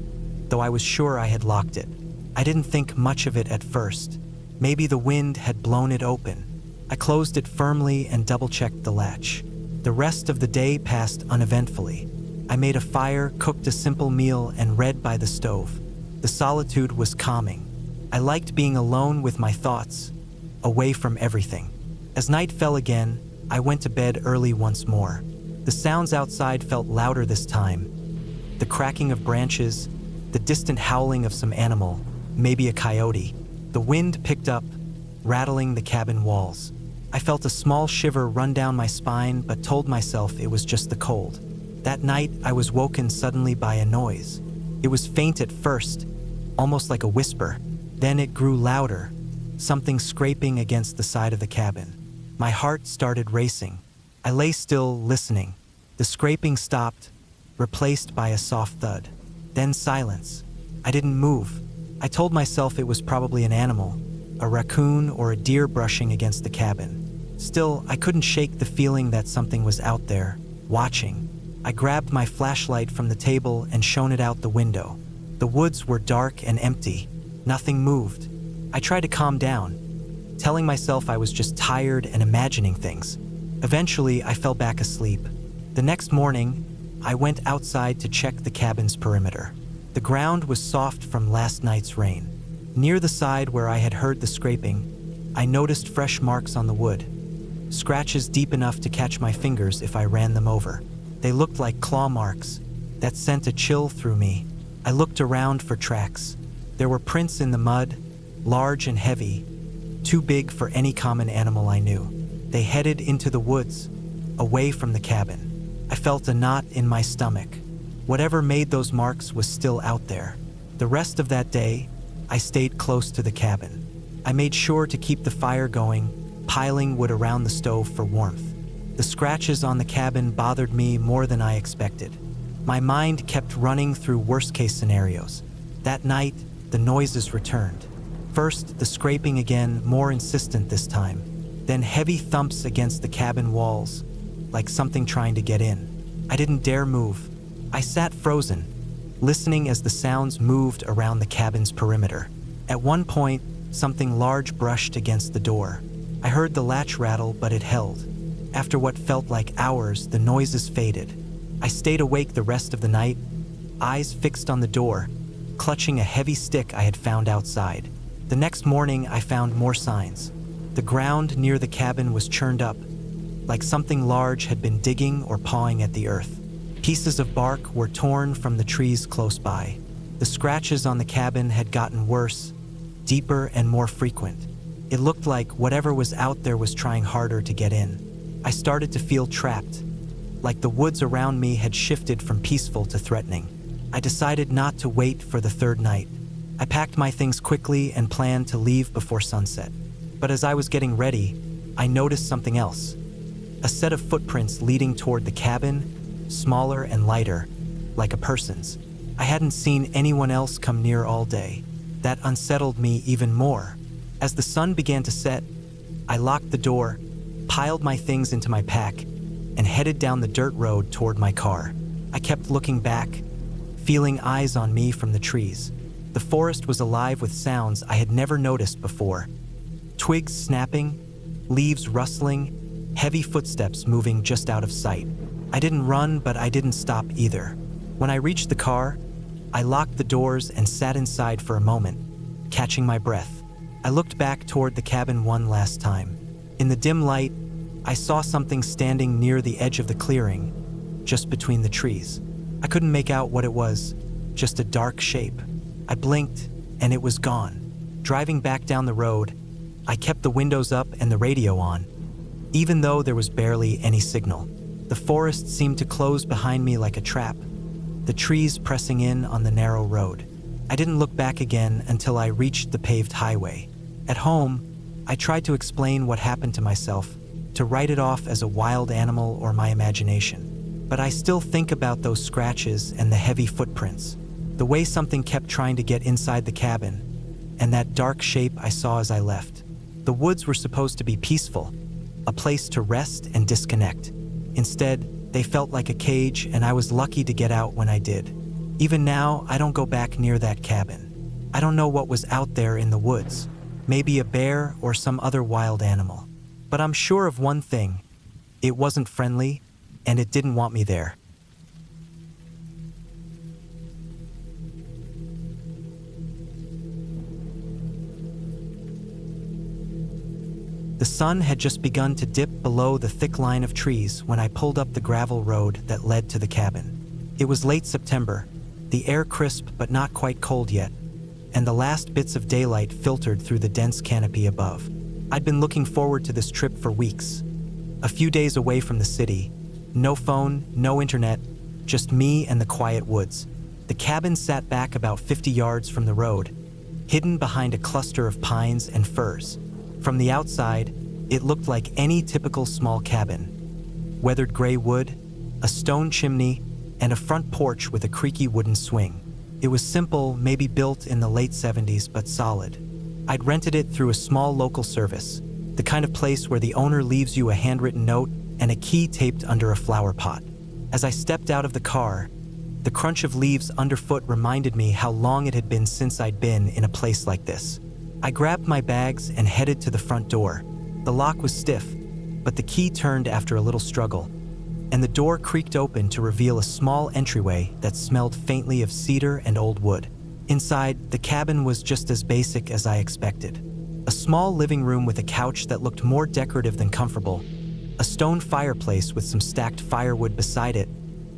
though I was sure I had locked it. I didn't think much of it at first. Maybe the wind had blown it open. I closed it firmly and double-checked the latch. The rest of the day passed uneventfully. I made a fire, cooked a simple meal, and read by the stove. The solitude was calming. I liked being alone with my thoughts, away from everything. As night fell again, I went to bed early once more. The sounds outside felt louder this time. The cracking of branches, the distant howling of some animal, maybe a coyote. The wind picked up, rattling the cabin walls. I felt a small shiver run down my spine, but told myself it was just the cold. That night, I was woken suddenly by a noise. It was faint at first, almost like a whisper. Then it grew louder, something scraping against the side of the cabin. My heart started racing. I lay still, listening. The scraping stopped, replaced by a soft thud. Then silence. I didn't move. I told myself it was probably an animal, a raccoon or a deer brushing against the cabin. Still, I couldn't shake the feeling that something was out there, watching. I grabbed my flashlight from the table and shone it out the window. The woods were dark and empty. Nothing moved. I tried to calm down, telling myself I was just tired and imagining things. Eventually, I fell back asleep. The next morning, I went outside to check the cabin's perimeter. The ground was soft from last night's rain. Near the side where I had heard the scraping, I noticed fresh marks on the wood. Scratches deep enough to catch my fingers if I ran them over. They looked like claw marks that sent a chill through me. I looked around for tracks. There were prints in the mud, large and heavy, too big for any common animal I knew. They headed into the woods, away from the cabin. I felt a knot in my stomach. Whatever made those marks was still out there. The rest of that day, I stayed close to the cabin. I made sure to keep the fire going, piling wood around the stove for warmth. The scratches on the cabin bothered me more than I expected. My mind kept running through worst-case scenarios. That night, the noises returned. First, the scraping again, more insistent this time. Then heavy thumps against the cabin walls, like something trying to get in. I didn't dare move. I sat frozen, listening as the sounds moved around the cabin's perimeter. At one point, something large brushed against the door. I heard the latch rattle, but it held. After what felt like hours, the noises faded. I stayed awake the rest of the night, eyes fixed on the door, clutching a heavy stick I had found outside. The next morning, I found more signs. The ground near the cabin was churned up, like something large had been digging or pawing at the earth. Pieces of bark were torn from the trees close by. The scratches on the cabin had gotten worse, deeper and more frequent. It looked like whatever was out there was trying harder to get in. I started to feel trapped, like the woods around me had shifted from peaceful to threatening. I decided not to wait for the third night. I packed my things quickly and planned to leave before sunset. But as I was getting ready, I noticed something else. A set of footprints leading toward the cabin, smaller and lighter, like a person's. I hadn't seen anyone else come near all day. That unsettled me even more. As the sun began to set, I locked the door, piled my things into my pack, and headed down the dirt road toward my car. I kept looking back, feeling eyes on me from the trees. The forest was alive with sounds I had never noticed before. Twigs snapping, leaves rustling, heavy footsteps moving just out of sight. I didn't run, but I didn't stop either. When I reached the car, I locked the doors and sat inside for a moment, catching my breath. I looked back toward the cabin one last time. In the dim light, I saw something standing near the edge of the clearing, just between the trees. I couldn't make out what it was, just a dark shape. I blinked, and it was gone. Driving back down the road, I kept the windows up and the radio on, even though there was barely any signal. The forest seemed to close behind me like a trap, the trees pressing in on the narrow road. I didn't look back again until I reached the paved highway. At home, I tried to explain what happened to myself, to write it off as a wild animal or my imagination. But I still think about those scratches and the heavy footprints, the way something kept trying to get inside the cabin, and that dark shape I saw as I left. The woods were supposed to be peaceful, a place to rest and disconnect. Instead, they felt like a cage, and I was lucky to get out when I did. Even now, I don't go back near that cabin. I don't know what was out there in the woods, maybe a bear or some other wild animal. But I'm sure of one thing: it wasn't friendly, and it didn't want me there. The sun had just begun to dip below the thick line of trees when I pulled up the gravel road that led to the cabin. It was late September, the air crisp but not quite cold yet, and the last bits of daylight filtered through the dense canopy above. I'd been looking forward to this trip for weeks. A few days away from the city, no phone, no internet, just me and the quiet woods. The cabin sat back about 50 yards from the road, hidden behind a cluster of pines and firs. From the outside, it looked like any typical small cabin. Weathered gray wood, a stone chimney, and a front porch with a creaky wooden swing. It was simple, maybe built in the late 70s, but solid. I'd rented it through a small local service, the kind of place where the owner leaves you a handwritten note and a key taped under a flower pot. As I stepped out of the car, the crunch of leaves underfoot reminded me how long it had been since I'd been in a place like this. I grabbed my bags and headed to the front door. The lock was stiff, but the key turned after a little struggle, and the door creaked open to reveal a small entryway that smelled faintly of cedar and old wood. Inside, the cabin was just as basic as I expected. A small living room with a couch that looked more decorative than comfortable, a stone fireplace with some stacked firewood beside it,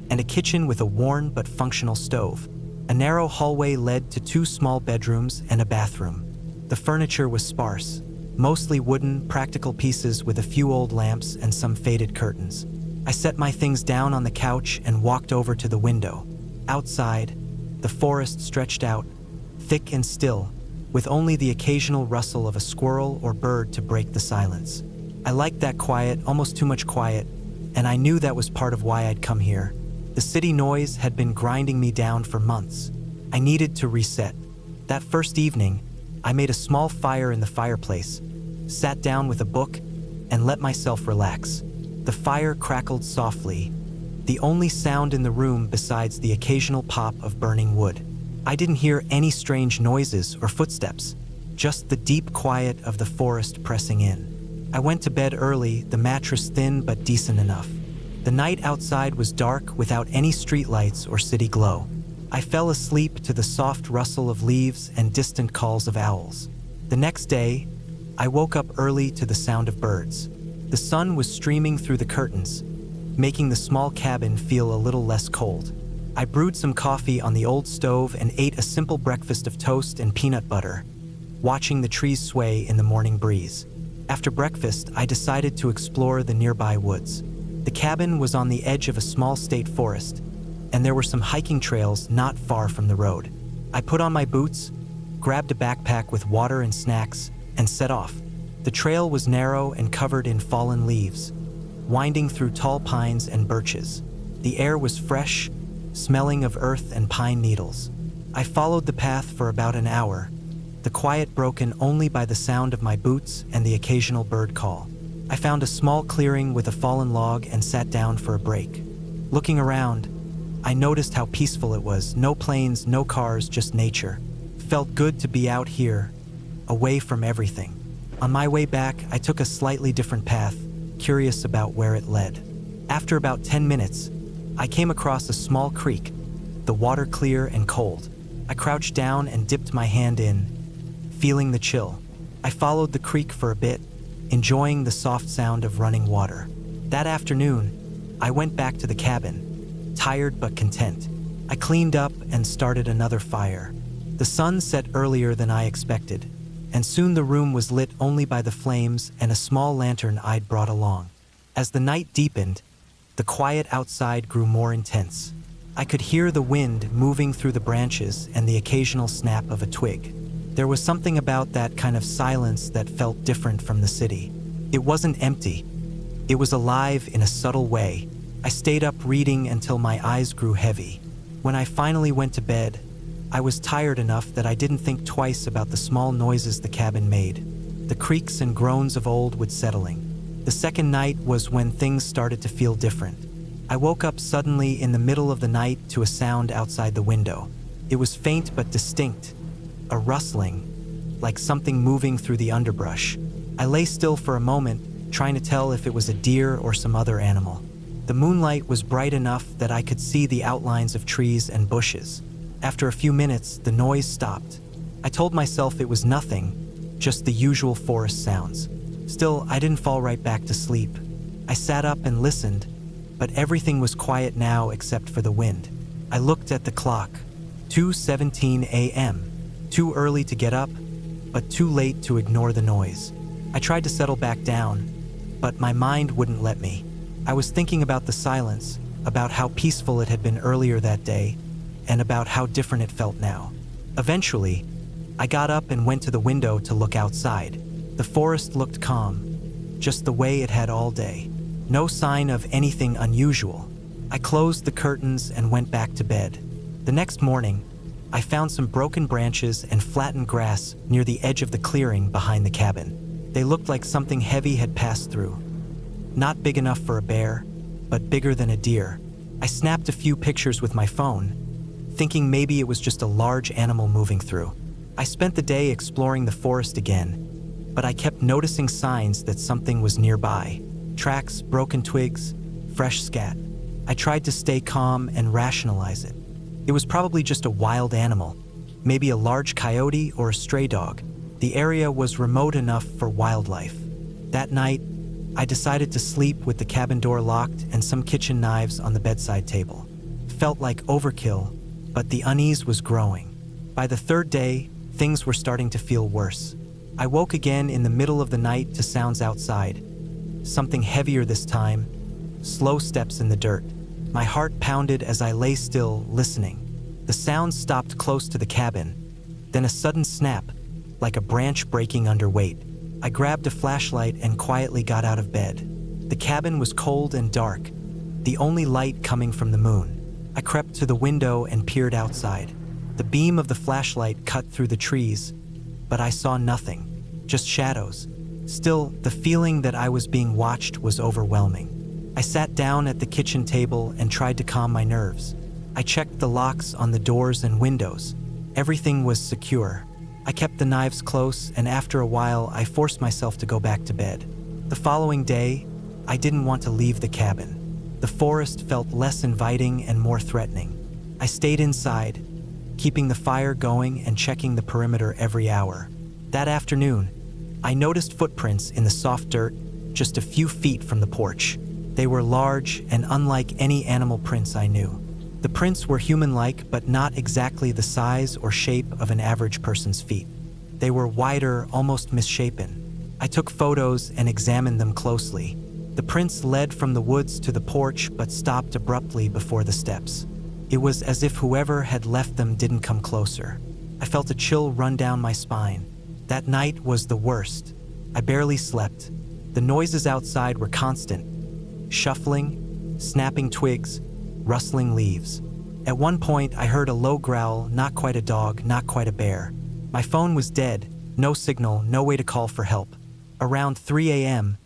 and a kitchen with a worn but functional stove. A narrow hallway led to 2 small bedrooms and a bathroom. The furniture was sparse, mostly wooden, practical pieces with a few old lamps and some faded curtains. I set my things down on the couch and walked over to the window. Outside, the forest stretched out, thick and still, with only the occasional rustle of a squirrel or bird to break the silence. I liked that quiet, almost too much quiet, and I knew that was part of why I'd come here. The city noise had been grinding me down for months. I needed to reset. That first evening, I made a small fire in the fireplace, sat down with a book, and let myself relax. The fire crackled softly, the only sound in the room besides the occasional pop of burning wood. I didn't hear any strange noises or footsteps, just the deep quiet of the forest pressing in. I went to bed early, the mattress thin but decent enough. The night outside was dark without any streetlights or city glow. I fell asleep to the soft rustle of leaves and distant calls of owls. The next day, I woke up early to the sound of birds. The sun was streaming through the curtains, making the small cabin feel a little less cold. I brewed some coffee on the old stove and ate a simple breakfast of toast and peanut butter, watching the trees sway in the morning breeze. After breakfast, I decided to explore the nearby woods. The cabin was on the edge of a small state forest, and there were some hiking trails not far from the road. I put on my boots, grabbed a backpack with water and snacks, and set off. The trail was narrow and covered in fallen leaves, winding through tall pines and birches. The air was fresh, smelling of earth and pine needles. I followed the path for about an hour, the quiet broken only by the sound of my boots and the occasional bird call. I found a small clearing with a fallen log and sat down for a break. Looking around, I noticed how peaceful it was. No planes, no cars, just nature. Felt good to be out here, away from everything. On my way back, I took a slightly different path, curious about where it led. After about 10 minutes, I came across a small creek, the water clear and cold. I crouched down and dipped my hand in, feeling the chill. I followed the creek for a bit, enjoying the soft sound of running water. That afternoon, I went back to the cabin, tired but content. I cleaned up and started another fire. The sun set earlier than I expected, and soon the room was lit only by the flames and a small lantern I'd brought along. As the night deepened, the quiet outside grew more intense. I could hear the wind moving through the branches and the occasional snap of a twig. There was something about that kind of silence that felt different from the city. It wasn't empty. It was alive in a subtle way. I stayed up reading until my eyes grew heavy. When I finally went to bed, I was tired enough that I didn't think twice about the small noises the cabin made, the creaks and groans of old wood settling. The second night was when things started to feel different. I woke up suddenly in the middle of the night to a sound outside the window. It was faint but distinct, a rustling, like something moving through the underbrush. I lay still for a moment, trying to tell if it was a deer or some other animal. The moonlight was bright enough that I could see the outlines of trees and bushes. After a few minutes, the noise stopped. I told myself it was nothing, just the usual forest sounds. Still, I didn't fall right back to sleep. I sat up and listened, but everything was quiet now except for the wind. I looked at the clock. 2:17 a.m. Too early to get up, but too late to ignore the noise. I tried to settle back down, but my mind wouldn't let me. I was thinking about the silence, about how peaceful it had been earlier that day, and about how different it felt now. Eventually, I got up and went to the window to look outside. The forest looked calm, just the way it had all day. No sign of anything unusual. I closed the curtains and went back to bed. The next morning, I found some broken branches and flattened grass near the edge of the clearing behind the cabin. They looked like something heavy had passed through. Not big enough for a bear, but bigger than a deer. I snapped a few pictures with my phone, thinking maybe it was just a large animal moving through. I spent the day exploring the forest again, but I kept noticing signs that something was nearby. Tracks, broken twigs, fresh scat. I tried to stay calm and rationalize it. It was probably just a wild animal, maybe a large coyote or a stray dog. The area was remote enough for wildlife. That night, I decided to sleep with the cabin door locked and some kitchen knives on the bedside table. Felt like overkill, but the unease was growing. By the third day, things were starting to feel worse. I woke again in the middle of the night to sounds outside. Something heavier this time, slow steps in the dirt. My heart pounded as I lay still, listening. The sound stopped close to the cabin, then a sudden snap, like a branch breaking under weight. I grabbed a flashlight and quietly got out of bed. The cabin was cold and dark, the only light coming from the moon. I crept to the window and peered outside. The beam of the flashlight cut through the trees, but I saw nothing, just shadows. Still, the feeling that I was being watched was overwhelming. I sat down at the kitchen table and tried to calm my nerves. I checked the locks on the doors and windows. Everything was secure. I kept the knives close, and after a while, I forced myself to go back to bed. The following day, I didn't want to leave the cabin. The forest felt less inviting and more threatening. I stayed inside, keeping the fire going and checking the perimeter every hour. That afternoon, I noticed footprints in the soft dirt just a few feet from the porch. They were large and unlike any animal prints I knew. The prints were human-like, but not exactly the size or shape of an average person's feet. They were wider, almost misshapen. I took photos and examined them closely. The prints led from the woods to the porch but stopped abruptly before the steps. It was as if whoever had left them didn't come closer. I felt a chill run down my spine. That night was the worst. I barely slept. The noises outside were constant. Shuffling, snapping twigs, rustling leaves. At one point, I heard a low growl, not quite a dog, not quite a bear. My phone was dead, no signal, no way to call for help. Around 3 a.m.,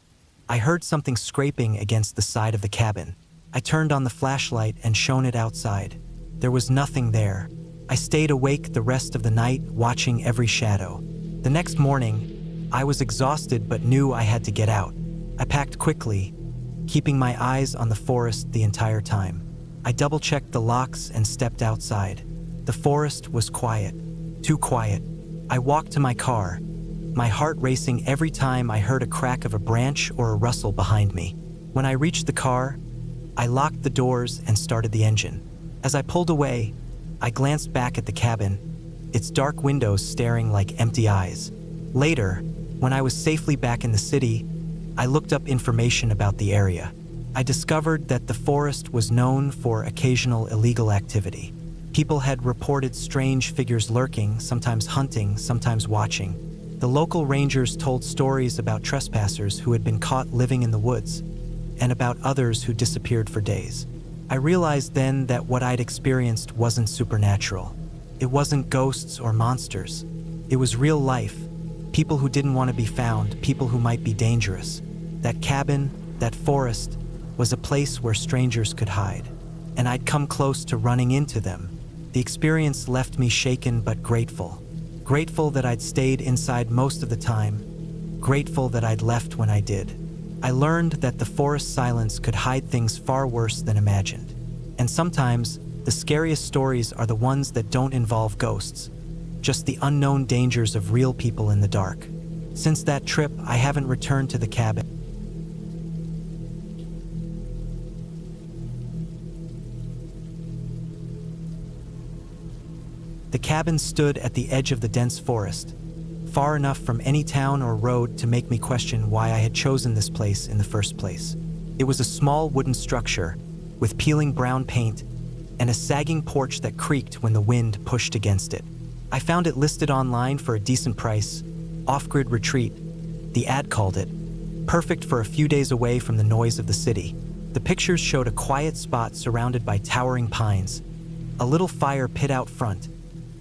I heard something scraping against the side of the cabin. I turned on the flashlight and shone it outside. There was nothing there. I stayed awake the rest of the night, watching every shadow. The next morning, I was exhausted but knew I had to get out. I packed quickly, keeping my eyes on the forest the entire time. I double-checked the locks and stepped outside. The forest was quiet, too quiet. I walked to my car, my heart racing every time I heard a crack of a branch or a rustle behind me. When I reached the car, I locked the doors and started the engine. As I pulled away, I glanced back at the cabin, its dark windows staring like empty eyes. Later, when I was safely back in the city, I looked up information about the area. I discovered that the forest was known for occasional illegal activity. People had reported strange figures lurking, sometimes hunting, sometimes watching. The local rangers told stories about trespassers who had been caught living in the woods, and about others who disappeared for days. I realized then that what I'd experienced wasn't supernatural. It wasn't ghosts or monsters. It was real life. People who didn't want to be found, people who might be dangerous. That cabin, that forest, was a place where strangers could hide. And I'd come close to running into them. The experience left me shaken but grateful. Grateful that I'd stayed inside most of the time. Grateful that I'd left when I did. I learned that the forest silence could hide things far worse than imagined. And sometimes, the scariest stories are the ones that don't involve ghosts, just the unknown dangers of real people in the dark. Since that trip, I haven't returned to the cabin. The cabin stood at the edge of the dense forest, far enough from any town or road to make me question why I had chosen this place in the first place. It was a small wooden structure, with peeling brown paint, and a sagging porch that creaked when the wind pushed against it. I found it listed online for a decent price, off-grid retreat, the ad called it, perfect for a few days away from the noise of the city. The pictures showed a quiet spot surrounded by towering pines, a little fire pit out front,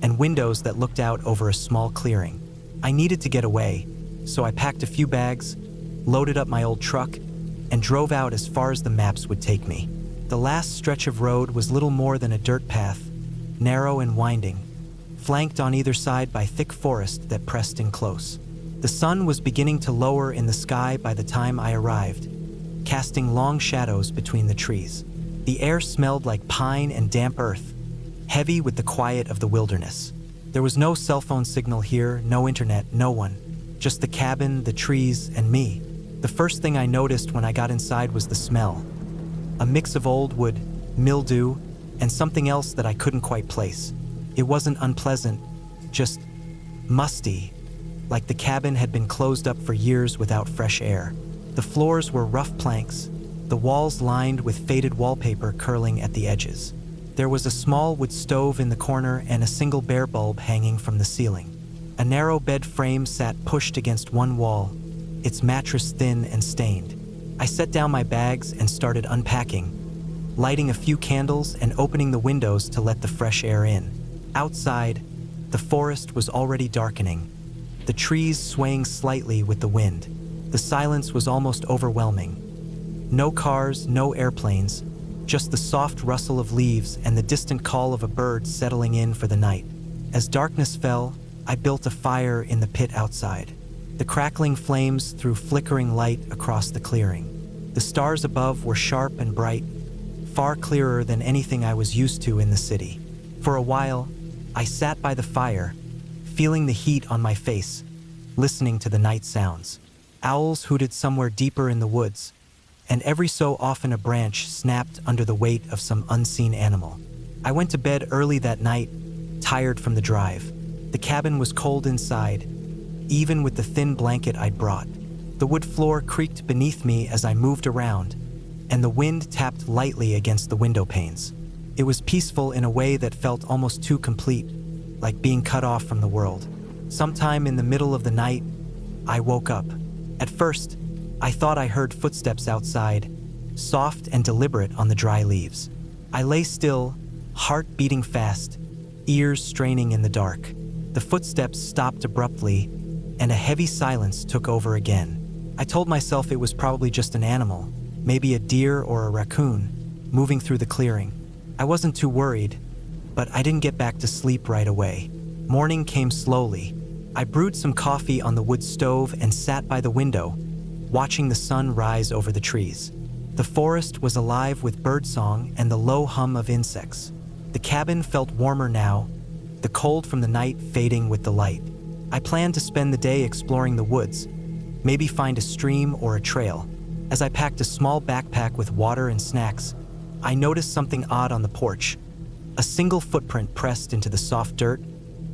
and windows that looked out over a small clearing. I needed to get away, so I packed a few bags, loaded up my old truck, and drove out as far as the maps would take me. The last stretch of road was little more than a dirt path, narrow and winding, flanked on either side by thick forest that pressed in close. The sun was beginning to lower in the sky by the time I arrived, casting long shadows between the trees. The air smelled like pine and damp earth, heavy with the quiet of the wilderness. There was no cell phone signal here, no internet, no one. Just the cabin, the trees, and me. The first thing I noticed when I got inside was the smell. A mix of old wood, mildew, and something else that I couldn't quite place. It wasn't unpleasant, just musty, like the cabin had been closed up for years without fresh air. The floors were rough planks, the walls lined with faded wallpaper curling at the edges. There was a small wood stove in the corner and a single bare bulb hanging from the ceiling. A narrow bed frame sat pushed against one wall, its mattress thin and stained. I set down my bags and started unpacking, lighting a few candles and opening the windows to let the fresh air in. Outside, the forest was already darkening, the trees swaying slightly with the wind. The silence was almost overwhelming. No cars, no airplanes, just the soft rustle of leaves and the distant call of a bird settling in for the night. As darkness fell, I built a fire in the pit outside. The crackling flames threw flickering light across the clearing. The stars above were sharp and bright, far clearer than anything I was used to in the city. For a while, I sat by the fire, feeling the heat on my face, listening to the night sounds. Owls hooted somewhere deeper in the woods, and every so often a branch snapped under the weight of some unseen animal. I went to bed early that night, tired from the drive. The cabin was cold inside, even with the thin blanket I'd brought. The wood floor creaked beneath me as I moved around, and the wind tapped lightly against the window panes. It was peaceful in a way that felt almost too complete, like being cut off from the world. Sometime in the middle of the night, I woke up. At first, I thought I heard footsteps outside, soft and deliberate on the dry leaves. I lay still, heart beating fast, ears straining in the dark. The footsteps stopped abruptly, and a heavy silence took over again. I told myself it was probably just an animal, maybe a deer or a raccoon, moving through the clearing. I wasn't too worried, but I didn't get back to sleep right away. Morning came slowly. I brewed some coffee on the wood stove and sat by the window, watching the sun rise over the trees. The forest was alive with birdsong and the low hum of insects. The cabin felt warmer now, the cold from the night fading with the light. I planned to spend the day exploring the woods, maybe find a stream or a trail. As I packed a small backpack with water and snacks, I noticed something odd on the porch. A single footprint pressed into the soft dirt,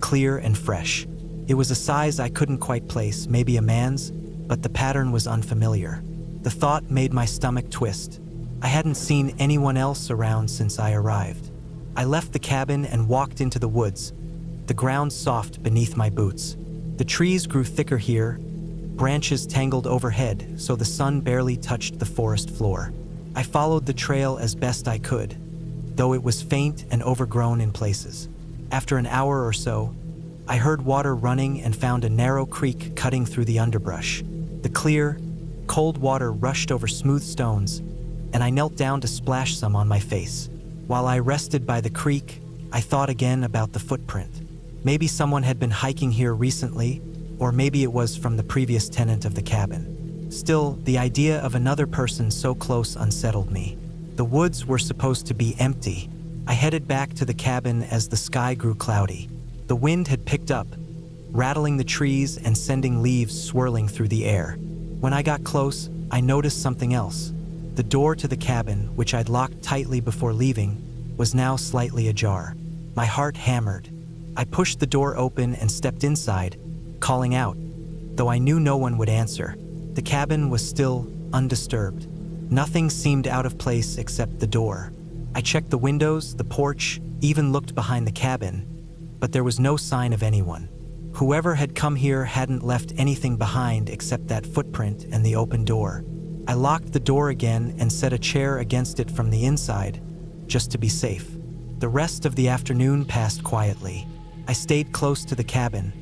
clear and fresh. It was a size I couldn't quite place, maybe a man's, but the pattern was unfamiliar. The thought made my stomach twist. I hadn't seen anyone else around since I arrived. I left the cabin and walked into the woods, the ground soft beneath my boots. The trees grew thicker here, branches tangled overhead so the sun barely touched the forest floor. I followed the trail as best I could, though it was faint and overgrown in places. After an hour or so, I heard water running and found a narrow creek cutting through the underbrush. The clear, cold water rushed over smooth stones, and I knelt down to splash some on my face. While I rested by the creek, I thought again about the footprint. Maybe someone had been hiking here recently, or maybe it was from the previous tenant of the cabin. Still, the idea of another person so close unsettled me. The woods were supposed to be empty. I headed back to the cabin as the sky grew cloudy. The wind had picked up, rattling the trees and sending leaves swirling through the air. When I got close, I noticed something else. The door to the cabin, which I'd locked tightly before leaving, was now slightly ajar. My heart hammered. I pushed the door open and stepped inside, calling out, though I knew no one would answer. The cabin was still undisturbed. Nothing seemed out of place except the door. I checked the windows, the porch, even looked behind the cabin, but there was no sign of anyone. Whoever had come here hadn't left anything behind except that footprint and the open door. I locked the door again and set a chair against it from the inside, just to be safe. The rest of the afternoon passed quietly. I stayed close to the cabin,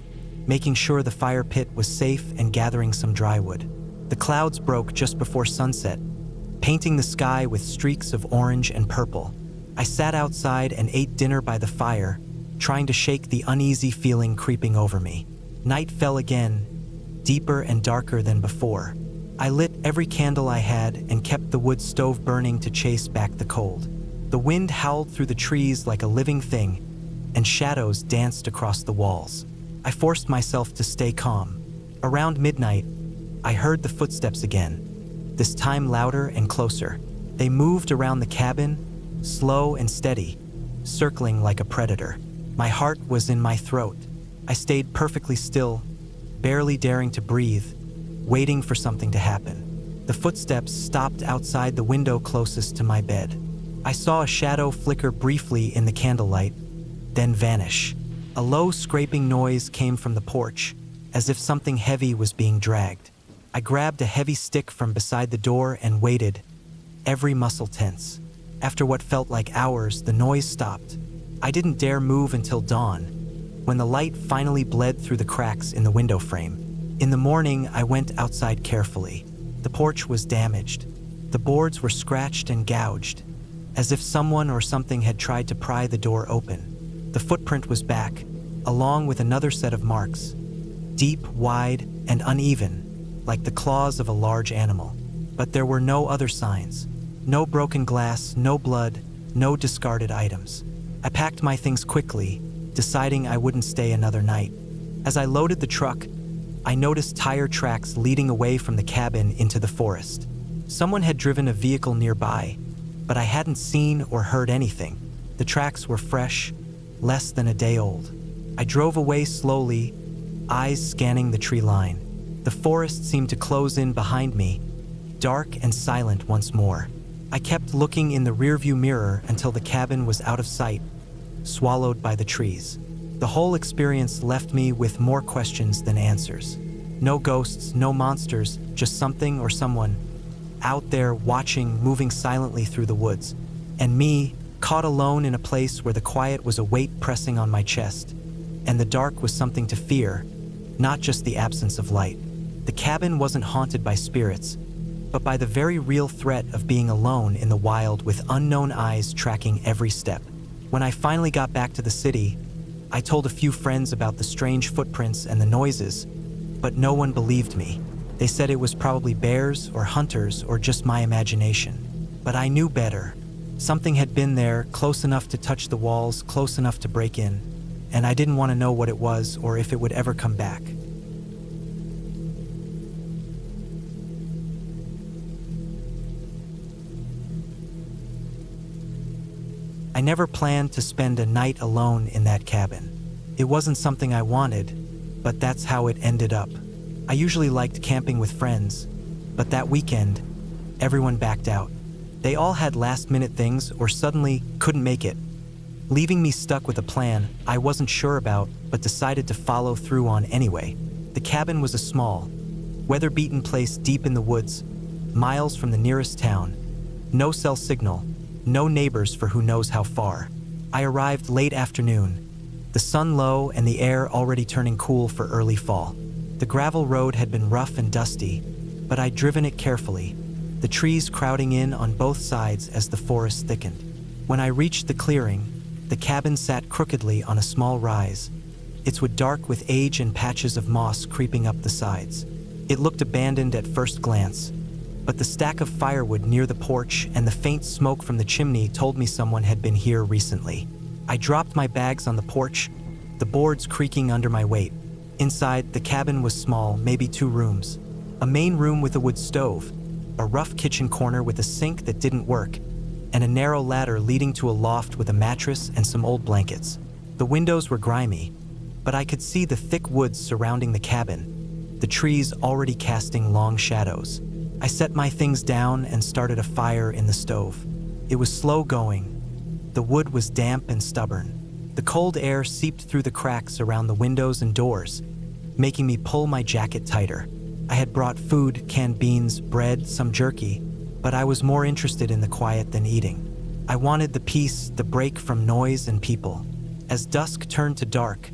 making sure the fire pit was safe and gathering some dry wood. The clouds broke just before sunset, painting the sky with streaks of orange and purple. I sat outside and ate dinner by the fire, trying to shake the uneasy feeling creeping over me. Night fell again, deeper and darker than before. I lit every candle I had and kept the wood stove burning to chase back the cold. The wind howled through the trees like a living thing, and shadows danced across the walls. I forced myself to stay calm. Around midnight, I heard the footsteps again, this time louder and closer. They moved around the cabin, slow and steady, circling like a predator. My heart was in my throat. I stayed perfectly still, barely daring to breathe, waiting for something to happen. The footsteps stopped outside the window closest to my bed. I saw a shadow flicker briefly in the candlelight, then vanish. A low scraping noise came from the porch, as if something heavy was being dragged. I grabbed a heavy stick from beside the door and waited, every muscle tense. After what felt like hours, the noise stopped. I didn't dare move until dawn, when the light finally bled through the cracks in the window frame. In the morning, I went outside carefully. The porch was damaged. The boards were scratched and gouged, as if someone or something had tried to pry the door open. The footprint was back, along with another set of marks, deep, wide, and uneven, like the claws of a large animal. But there were no other signs. No broken glass, no blood, no discarded items. I packed my things quickly, deciding I wouldn't stay another night. As I loaded the truck, I noticed tire tracks leading away from the cabin into the forest. Someone had driven a vehicle nearby, but I hadn't seen or heard anything. The tracks were fresh, less than a day old. I drove away slowly, eyes scanning the tree line. The forest seemed to close in behind me, dark and silent once more. I kept looking in the rearview mirror until the cabin was out of sight, swallowed by the trees. The whole experience left me with more questions than answers. No ghosts, no monsters, just something or someone out there watching, moving silently through the woods. And me, caught alone in a place where the quiet was a weight pressing on my chest, and the dark was something to fear, not just the absence of light. The cabin wasn't haunted by spirits, but by the very real threat of being alone in the wild with unknown eyes tracking every step. When I finally got back to the city, I told a few friends about the strange footprints and the noises, but no one believed me. They said it was probably bears or hunters or just my imagination. But I knew better. Something had been there, close enough to touch the walls, close enough to break in, and I didn't want to know what it was or if it would ever come back. I never planned to spend a night alone in that cabin. It wasn't something I wanted, but that's how it ended up. I usually liked camping with friends, but that weekend, everyone backed out. They all had last-minute things or suddenly couldn't make it, leaving me stuck with a plan I wasn't sure about but decided to follow through on anyway. The cabin was a small, weather-beaten place deep in the woods, miles from the nearest town. No cell signal, no neighbors for who knows how far. I arrived late afternoon, the sun low and the air already turning cool for early fall. The gravel road had been rough and dusty, but I'd driven it carefully, the trees crowding in on both sides as the forest thickened. When I reached the clearing, the cabin sat crookedly on a small rise, its wood dark with age and patches of moss creeping up the sides. It looked abandoned at first glance, but the stack of firewood near the porch and the faint smoke from the chimney told me someone had been here recently. I dropped my bags on the porch, the boards creaking under my weight. Inside, the cabin was small, maybe 2 rooms. A main room with a wood stove, a rough kitchen corner with a sink that didn't work, and a narrow ladder leading to a loft with a mattress and some old blankets. The windows were grimy, but I could see the thick woods surrounding the cabin, the trees already casting long shadows. I set my things down and started a fire in the stove. It was slow going. The wood was damp and stubborn. The cold air seeped through the cracks around the windows and doors, making me pull my jacket tighter. I had brought food, canned beans, bread, some jerky, but I was more interested in the quiet than eating. I wanted the peace, the break from noise and people. As dusk turned to dark,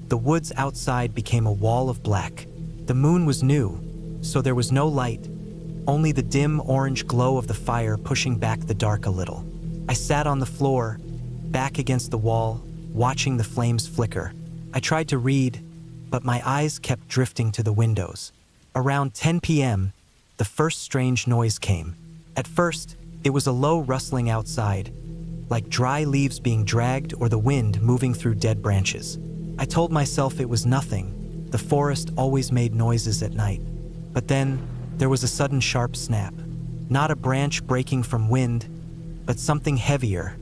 the woods outside became a wall of black. The moon was new, so there was no light, only the dim orange glow of the fire pushing back the dark a little. I sat on the floor, back against the wall, watching the flames flicker. I tried to read, but my eyes kept drifting to the windows. Around 10 p.m., the first strange noise came. At first, it was a low rustling outside, like dry leaves being dragged or the wind moving through dead branches. I told myself it was nothing. The forest always made noises at night. But then, there was a sudden sharp snap. Not a branch breaking from wind, but something heavier,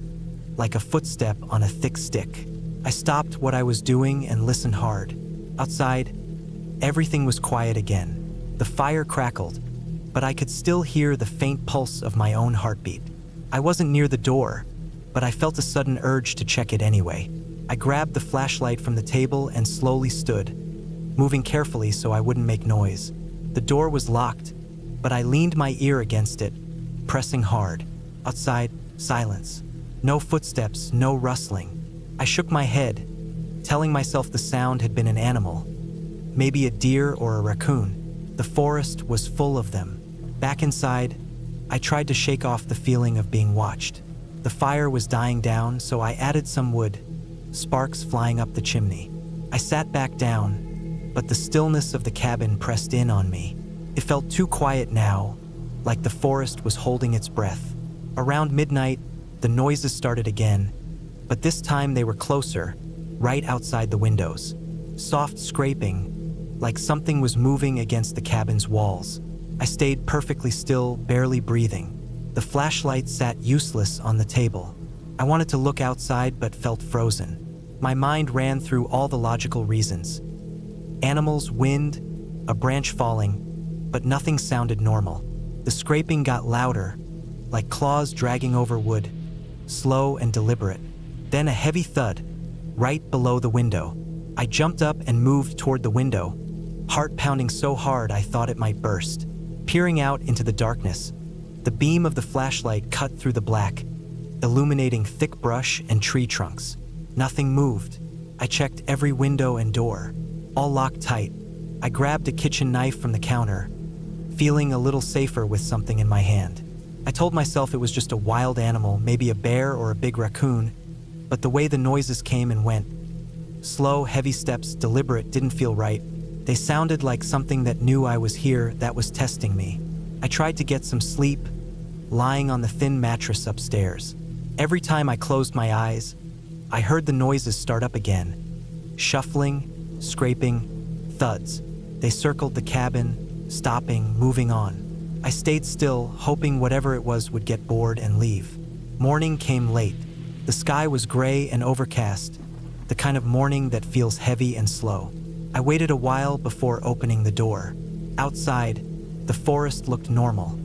like a footstep on a thick stick. I stopped what I was doing and listened hard. Outside, everything was quiet again. The fire crackled, but I could still hear the faint pulse of my own heartbeat. I wasn't near the door, but I felt a sudden urge to check it anyway. I grabbed the flashlight from the table and slowly stood, moving carefully so I wouldn't make noise. The door was locked, but I leaned my ear against it, pressing hard. Outside, silence. No footsteps, no rustling. I shook my head, telling myself the sound had been an animal, maybe a deer or a raccoon. The forest was full of them. Back inside, I tried to shake off the feeling of being watched. The fire was dying down, so I added some wood, sparks flying up the chimney. I sat back down, but the stillness of the cabin pressed in on me. It felt too quiet now, like the forest was holding its breath. Around midnight, the noises started again, but this time they were closer, right outside the windows. Soft scraping, like something was moving against the cabin's walls. I stayed perfectly still, barely breathing. The flashlight sat useless on the table. I wanted to look outside but felt frozen. My mind ran through all the logical reasons. Animals, wind, a branch falling, but nothing sounded normal. The scraping got louder, like claws dragging over wood, slow and deliberate. Then a heavy thud, right below the window. I jumped up and moved toward the window, heart pounding so hard I thought it might burst. Peering out into the darkness, the beam of the flashlight cut through the black, illuminating thick brush and tree trunks. Nothing moved. I checked every window and door, all locked tight. I grabbed a kitchen knife from the counter, feeling a little safer with something in my hand. I told myself it was just a wild animal, maybe a bear or a big raccoon, but the way the noises came and went, slow, heavy steps, deliberate, didn't feel right. They sounded like something that knew I was here, that was testing me. I tried to get some sleep, lying on the thin mattress upstairs. Every time I closed my eyes, I heard the noises start up again. Shuffling, scraping, thuds. They circled the cabin, stopping, moving on. I stayed still, hoping whatever it was would get bored and leave. Morning came late. The sky was gray and overcast, the kind of morning that feels heavy and slow. I waited a while before opening the door. Outside, the forest looked normal.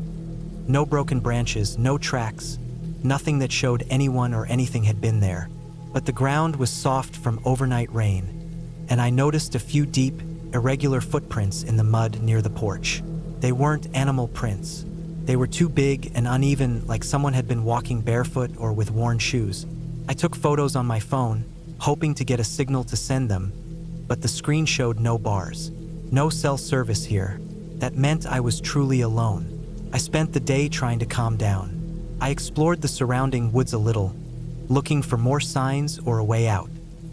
No broken branches, no tracks, nothing that showed anyone or anything had been there. But the ground was soft from overnight rain, and I noticed a few deep, irregular footprints in the mud near the porch. They weren't animal prints. They were too big and uneven, like someone had been walking barefoot or with worn shoes. I took photos on my phone, hoping to get a signal to send them, but the screen showed no bars. No cell service here. That meant I was truly alone. I spent the day trying to calm down. I explored the surrounding woods a little, looking for more signs or a way out.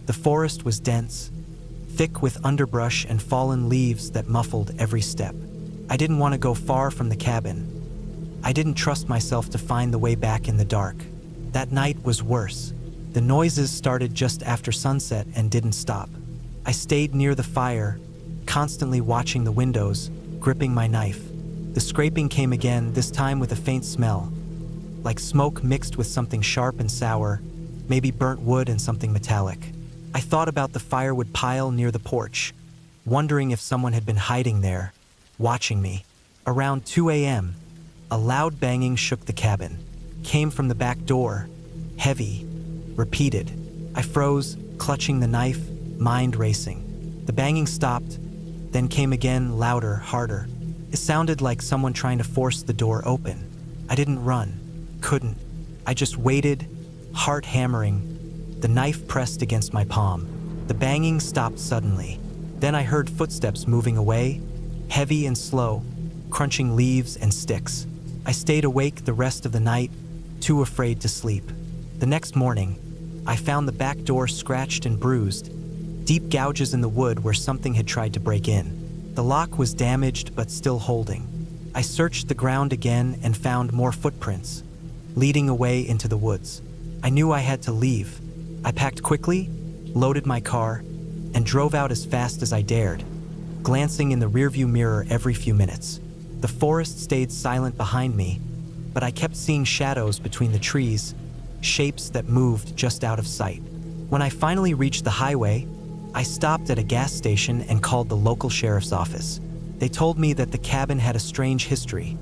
The forest was dense, thick with underbrush and fallen leaves that muffled every step. I didn't want to go far from the cabin. I didn't trust myself to find the way back in the dark. That night was worse. The noises started just after sunset and didn't stop. I stayed near the fire, constantly watching the windows, gripping my knife. The scraping came again, this time with a faint smell, like smoke mixed with something sharp and sour, maybe burnt wood and something metallic. I thought about the firewood pile near the porch, wondering if someone had been hiding there, watching me. Around 2 a.m., a loud banging shook the cabin. Came from the back door, heavy, repeated. I froze, clutching the knife, mind racing. The banging stopped, then came again, louder, harder. It sounded like someone trying to force the door open. I didn't run, couldn't. I just waited, heart hammering, the knife pressed against my palm. The banging stopped suddenly. Then I heard footsteps moving away, heavy and slow, crunching leaves and sticks. I stayed awake the rest of the night, too afraid to sleep. The next morning, I found the back door scratched and bruised, deep gouges in the wood where something had tried to break in. The lock was damaged but still holding. I searched the ground again and found more footprints, leading away into the woods. I knew I had to leave. I packed quickly, loaded my car, and drove out as fast as I dared, glancing in the rearview mirror every few minutes. The forest stayed silent behind me, but I kept seeing shadows between the trees, shapes that moved just out of sight. When I finally reached the highway, I stopped at a gas station and called the local sheriff's office. They told me that the cabin had a strange history.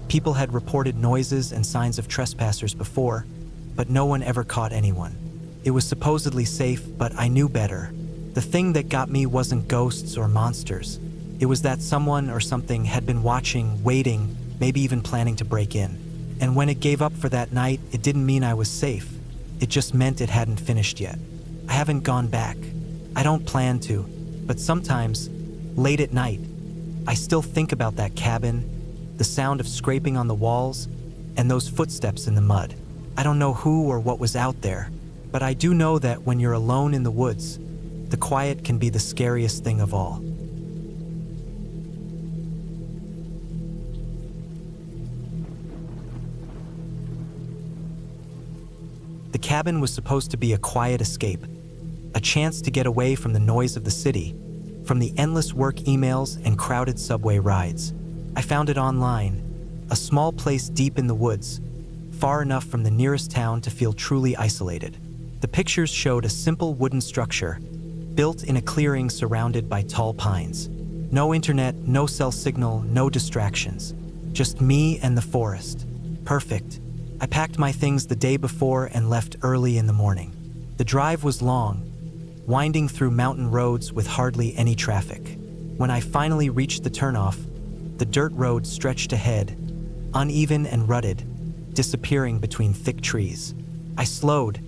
People had reported noises and signs of trespassers before, but no one ever caught anyone. It was supposedly safe, but I knew better. The thing that got me wasn't ghosts or monsters. It was that someone or something had been watching, waiting, maybe even planning to break in. And when it gave up for that night, it didn't mean I was safe. It just meant it hadn't finished yet. I haven't gone back. I don't plan to, but sometimes, late at night, I still think about that cabin, the sound of scraping on the walls, and those footsteps in the mud. I don't know who or what was out there, but I do know that when you're alone in the woods, the quiet can be the scariest thing of all. The cabin was supposed to be a quiet escape, a chance to get away from the noise of the city, from the endless work emails and crowded subway rides. I found it online, a small place deep in the woods, far enough from the nearest town to feel truly isolated. The pictures showed a simple wooden structure, built in a clearing surrounded by tall pines. No internet, no cell signal, no distractions. Just me and the forest. Perfect. I packed my things the day before and left early in the morning. The drive was long, winding through mountain roads with hardly any traffic. When I finally reached the turnoff, the dirt road stretched ahead, uneven and rutted, disappearing between thick trees. I slowed,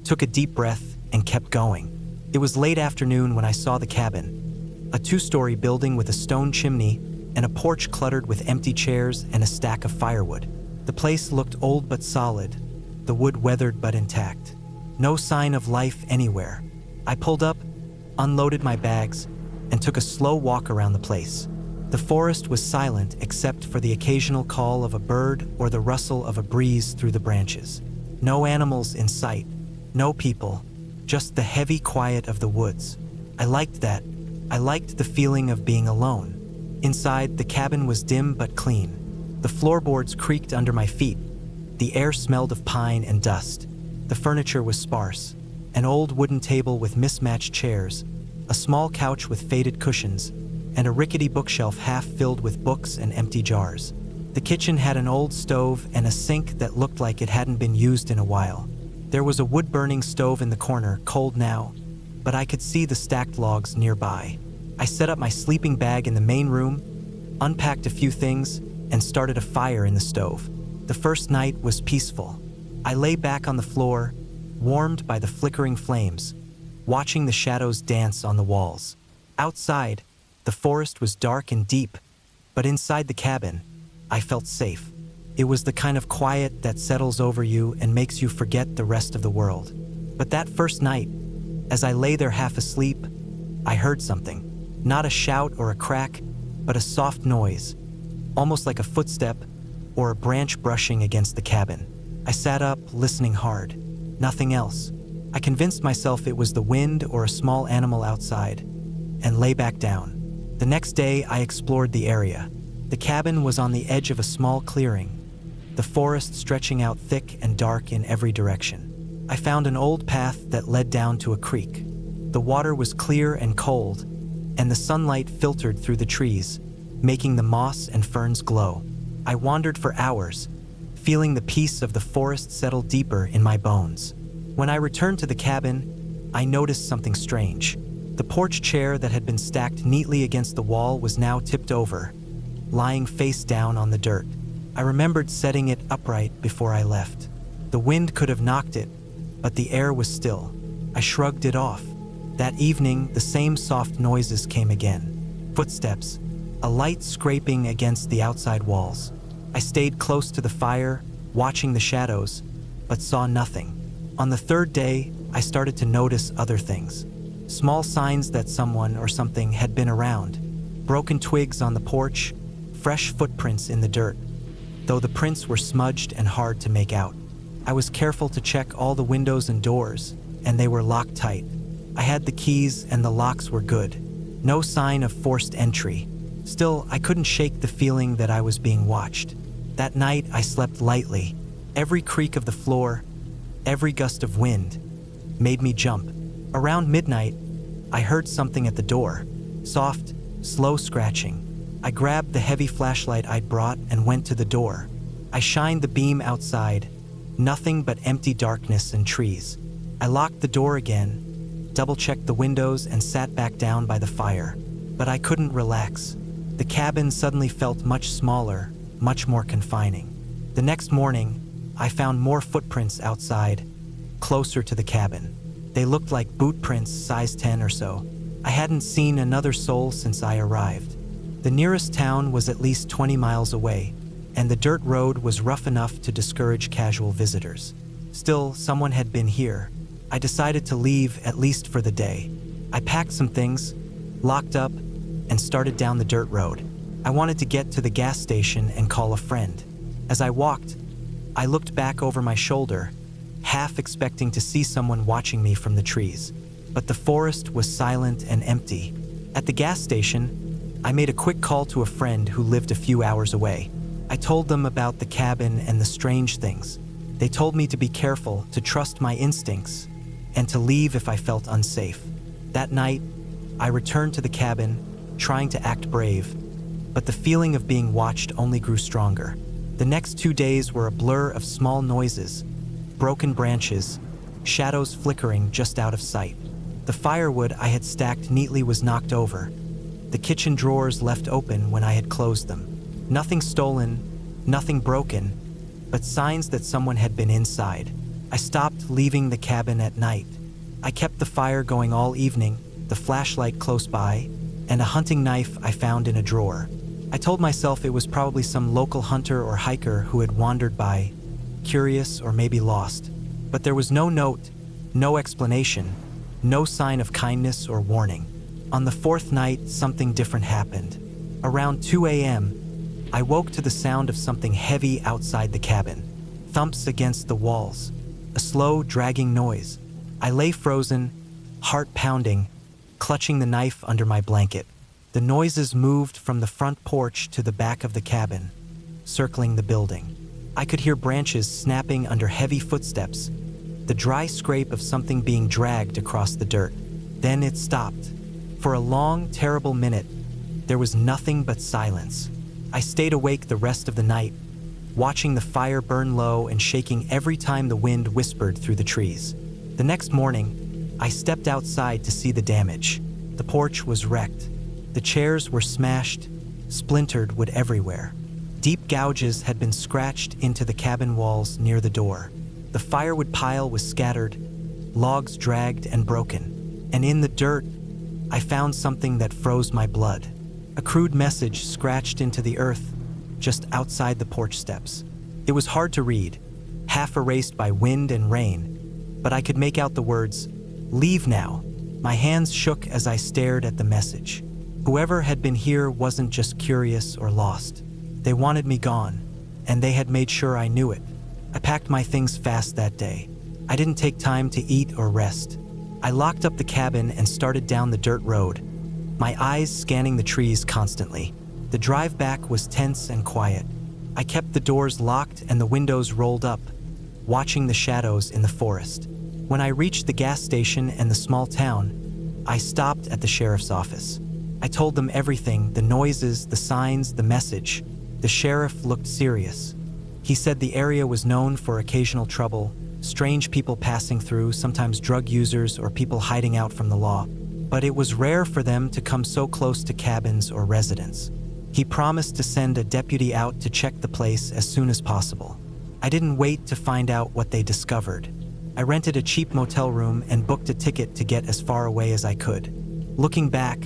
took a deep breath, and kept going. It was late afternoon when I saw the cabin, a 2-story building with a stone chimney and a porch cluttered with empty chairs and a stack of firewood. The place looked old but solid, the wood weathered but intact. No sign of life anywhere. I pulled up, unloaded my bags, and took a slow walk around the place. The forest was silent except for the occasional call of a bird or the rustle of a breeze through the branches. No animals in sight, no people, just the heavy quiet of the woods. I liked that. I liked the feeling of being alone. Inside, the cabin was dim but clean. The floorboards creaked under my feet. The air smelled of pine and dust. The furniture was sparse. An old wooden table with mismatched chairs, a small couch with faded cushions, and a rickety bookshelf half filled with books and empty jars. The kitchen had an old stove and a sink that looked like it hadn't been used in a while. There was a wood-burning stove in the corner, cold now, but I could see the stacked logs nearby. I set up my sleeping bag in the main room, unpacked a few things, and started a fire in the stove. The first night was peaceful. I lay back on the floor, warmed by the flickering flames, watching the shadows dance on the walls. Outside, the forest was dark and deep, but inside the cabin, I felt safe. It was the kind of quiet that settles over you and makes you forget the rest of the world. But that first night, as I lay there half asleep, I heard something. Not a shout or a crack, but a soft noise, almost like a footstep or a branch brushing against the cabin. I sat up, listening hard. Nothing else. I convinced myself it was the wind or a small animal outside, and lay back down. The next day, I explored the area. The cabin was on the edge of a small clearing, the forest stretching out thick and dark in every direction. I found an old path that led down to a creek. The water was clear and cold, and the sunlight filtered through the trees, making the moss and ferns glow. I wandered for hours, feeling the peace of the forest settle deeper in my bones. When I returned to the cabin, I noticed something strange. The porch chair that had been stacked neatly against the wall was now tipped over, lying face down on the dirt. I remembered setting it upright before I left. The wind could have knocked it, but the air was still. I shrugged it off. That evening, the same soft noises came again. Footsteps, a light scraping against the outside walls. I stayed close to the fire, watching the shadows, but saw nothing. On the third day, I started to notice other things. Small signs that someone or something had been around. Broken twigs on the porch, fresh footprints in the dirt, though the prints were smudged and hard to make out. I was careful to check all the windows and doors, and they were locked tight. I had the keys and the locks were good. No sign of forced entry. Still, I couldn't shake the feeling that I was being watched. That night, I slept lightly. Every creak of the floor, every gust of wind, made me jump. Around midnight, I heard something at the door. Soft, slow scratching. I grabbed the heavy flashlight I'd brought and went to the door. I shined the beam outside. Nothing but empty darkness and trees. I locked the door again, double-checked the windows, and sat back down by the fire. But I couldn't relax. The cabin suddenly felt much smaller, much more confining. The next morning, I found more footprints outside, closer to the cabin. They looked like boot prints, size 10 or so. I hadn't seen another soul since I arrived. The nearest town was at least 20 miles away, and the dirt road was rough enough to discourage casual visitors. Still, someone had been here. I decided to leave, at least for the day. I packed some things, locked up, and started down the dirt road. I wanted to get to the gas station and call a friend. As I walked, I looked back over my shoulder, half expecting to see someone watching me from the trees. But the forest was silent and empty. At the gas station, I made a quick call to a friend who lived a few hours away. I told them about the cabin and the strange things. They told me to be careful, to trust my instincts, and to leave if I felt unsafe. That night, I returned to the cabin, trying to act brave, but the feeling of being watched only grew stronger. The next 2 days were a blur of small noises, broken branches, shadows flickering just out of sight. The firewood I had stacked neatly was knocked over, the kitchen drawers left open when I had closed them. Nothing stolen, nothing broken, but signs that someone had been inside. I stopped leaving the cabin at night. I kept the fire going all evening, the flashlight close by, and a hunting knife I found in a drawer. I told myself it was probably some local hunter or hiker who had wandered by, curious or maybe lost. But there was no note, no explanation, no sign of kindness or warning. On the fourth night, something different happened. Around 2 a.m., I woke to the sound of something heavy outside the cabin. Thumps against the walls, a slow, dragging noise. I lay frozen, heart pounding, clutching the knife under my blanket. The noises moved from the front porch to the back of the cabin, circling the building. I could hear branches snapping under heavy footsteps, the dry scrape of something being dragged across the dirt. Then it stopped. For a long, terrible minute, there was nothing but silence. I stayed awake the rest of the night, watching the fire burn low and shaking every time the wind whispered through the trees. The next morning, I stepped outside to see the damage. The porch was wrecked. The chairs were smashed, splintered wood everywhere. Deep gouges had been scratched into the cabin walls near the door. The firewood pile was scattered, logs dragged and broken. And in the dirt, I found something that froze my blood. A crude message scratched into the earth just outside the porch steps. It was hard to read, half erased by wind and rain, but I could make out the words, "Leave now." My hands shook as I stared at the message. Whoever had been here wasn't just curious or lost. They wanted me gone, and they had made sure I knew it. I packed my things fast that day. I didn't take time to eat or rest. I locked up the cabin and started down the dirt road, my eyes scanning the trees constantly. The drive back was tense and quiet. I kept the doors locked and the windows rolled up, watching the shadows in the forest. When I reached the gas station and the small town, I stopped at the sheriff's office. I told them everything, the noises, the signs, the message. The sheriff looked serious. He said the area was known for occasional trouble, strange people passing through, sometimes drug users or people hiding out from the law. But it was rare for them to come so close to cabins or residents. He promised to send a deputy out to check the place as soon as possible. I didn't wait to find out what they discovered. I rented a cheap motel room and booked a ticket to get as far away as I could. Looking back,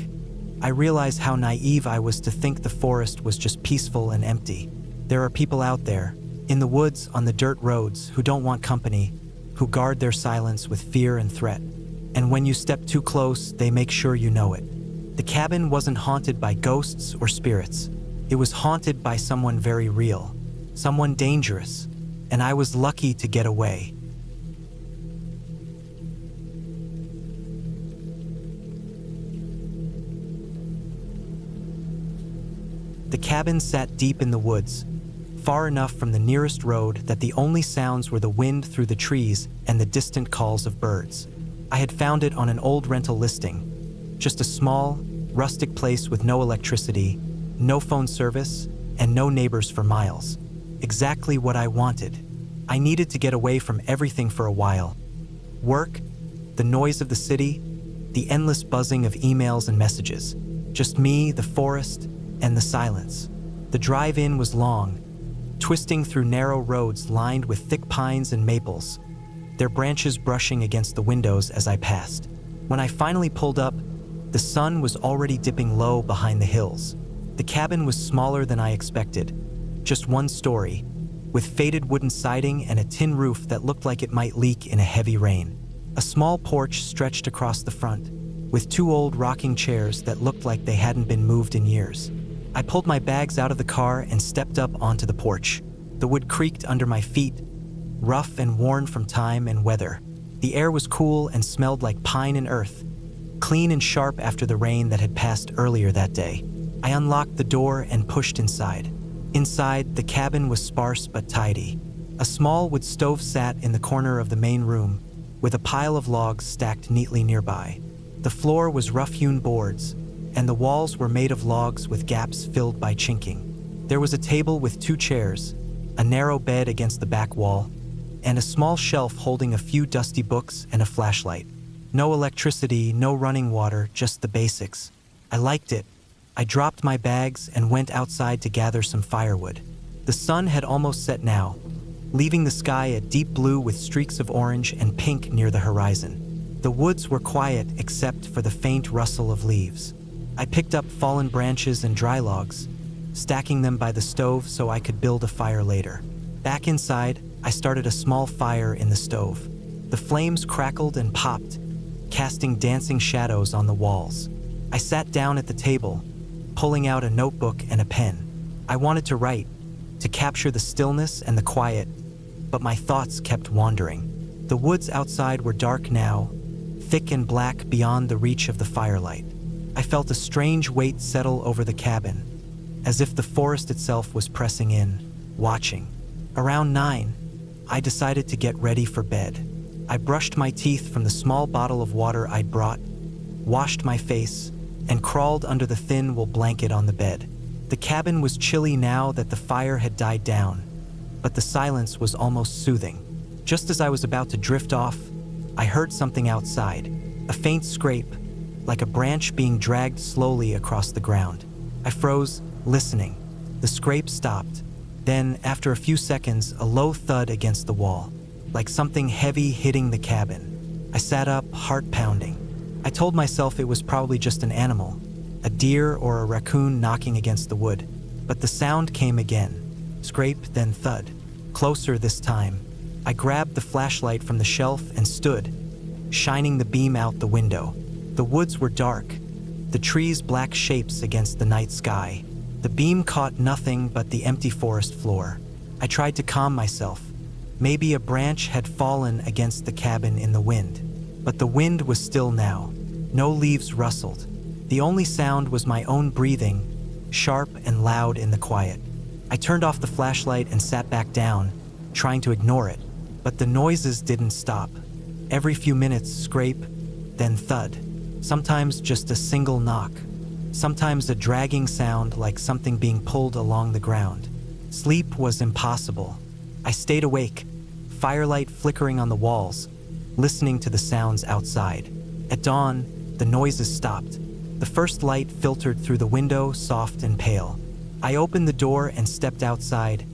I realized how naive I was to think the forest was just peaceful and empty. There are people out there, in the woods, on the dirt roads, who don't want company, who guard their silence with fear and threat. And when you step too close, they make sure you know it. The cabin wasn't haunted by ghosts or spirits. It was haunted by someone very real, someone dangerous, and I was lucky to get away. The cabin sat deep in the woods, far enough from the nearest road that the only sounds were the wind through the trees and the distant calls of birds. I had found it on an old rental listing, just a small, rustic place with no electricity, no phone service, and no neighbors for miles. Exactly what I wanted. I needed to get away from everything for a while. Work, the noise of the city, the endless buzzing of emails and messages. Just me, the forest, and the silence. The drive-in was long, twisting through narrow roads lined with thick pines and maples, their branches brushing against the windows as I passed. When I finally pulled up, the sun was already dipping low behind the hills. The cabin was smaller than I expected, just one story, with faded wooden siding and a tin roof that looked like it might leak in a heavy rain. A small porch stretched across the front, with two old rocking chairs that looked like they hadn't been moved in years. I pulled my bags out of the car and stepped up onto the porch. The wood creaked under my feet, rough and worn from time and weather. The air was cool and smelled like pine and earth, clean and sharp after the rain that had passed earlier that day. I unlocked the door and pushed inside. Inside, the cabin was sparse but tidy. A small wood stove sat in the corner of the main room, with a pile of logs stacked neatly nearby. The floor was rough-hewn boards, and the walls were made of logs with gaps filled by chinking. There was a table with 2 chairs, a narrow bed against the back wall, and a small shelf holding a few dusty books and a flashlight. No electricity, no running water, just the basics. I liked it. I dropped my bags and went outside to gather some firewood. The sun had almost set now, leaving the sky a deep blue with streaks of orange and pink near the horizon. The woods were quiet except for the faint rustle of leaves. I picked up fallen branches and dry logs, stacking them by the stove so I could build a fire later. Back inside, I started a small fire in the stove. The flames crackled and popped, casting dancing shadows on the walls. I sat down at the table, pulling out a notebook and a pen. I wanted to write, to capture the stillness and the quiet, but my thoughts kept wandering. The woods outside were dark now, thick and black beyond the reach of the firelight. I felt a strange weight settle over the cabin, as if the forest itself was pressing in, watching. Around 9, I decided to get ready for bed. I brushed my teeth from the small bottle of water I'd brought, washed my face, and crawled under the thin wool blanket on the bed. The cabin was chilly now that the fire had died down, but the silence was almost soothing. Just as I was about to drift off, I heard something outside, a faint scrape, like a branch being dragged slowly across the ground. I froze, listening. The scrape stopped. Then, after a few seconds, a low thud against the wall, like something heavy hitting the cabin. I sat up, heart pounding. I told myself it was probably just an animal, a deer or a raccoon knocking against the wood. But the sound came again. Scrape, then thud. Closer this time. I grabbed the flashlight from the shelf and stood, shining the beam out the window. The woods were dark, the trees black shapes against the night sky. The beam caught nothing but the empty forest floor. I tried to calm myself. Maybe a branch had fallen against the cabin in the wind. But the wind was still now. No leaves rustled. The only sound was my own breathing, sharp and loud in the quiet. I turned off the flashlight and sat back down, trying to ignore it. But the noises didn't stop. Every few minutes, scrape, then thud. Sometimes just a single knock. Sometimes a dragging sound like something being pulled along the ground. Sleep was impossible. I stayed awake, firelight flickering on the walls, listening to the sounds outside. At dawn, the noises stopped. The first light filtered through the window, soft and pale. I opened the door and stepped outside,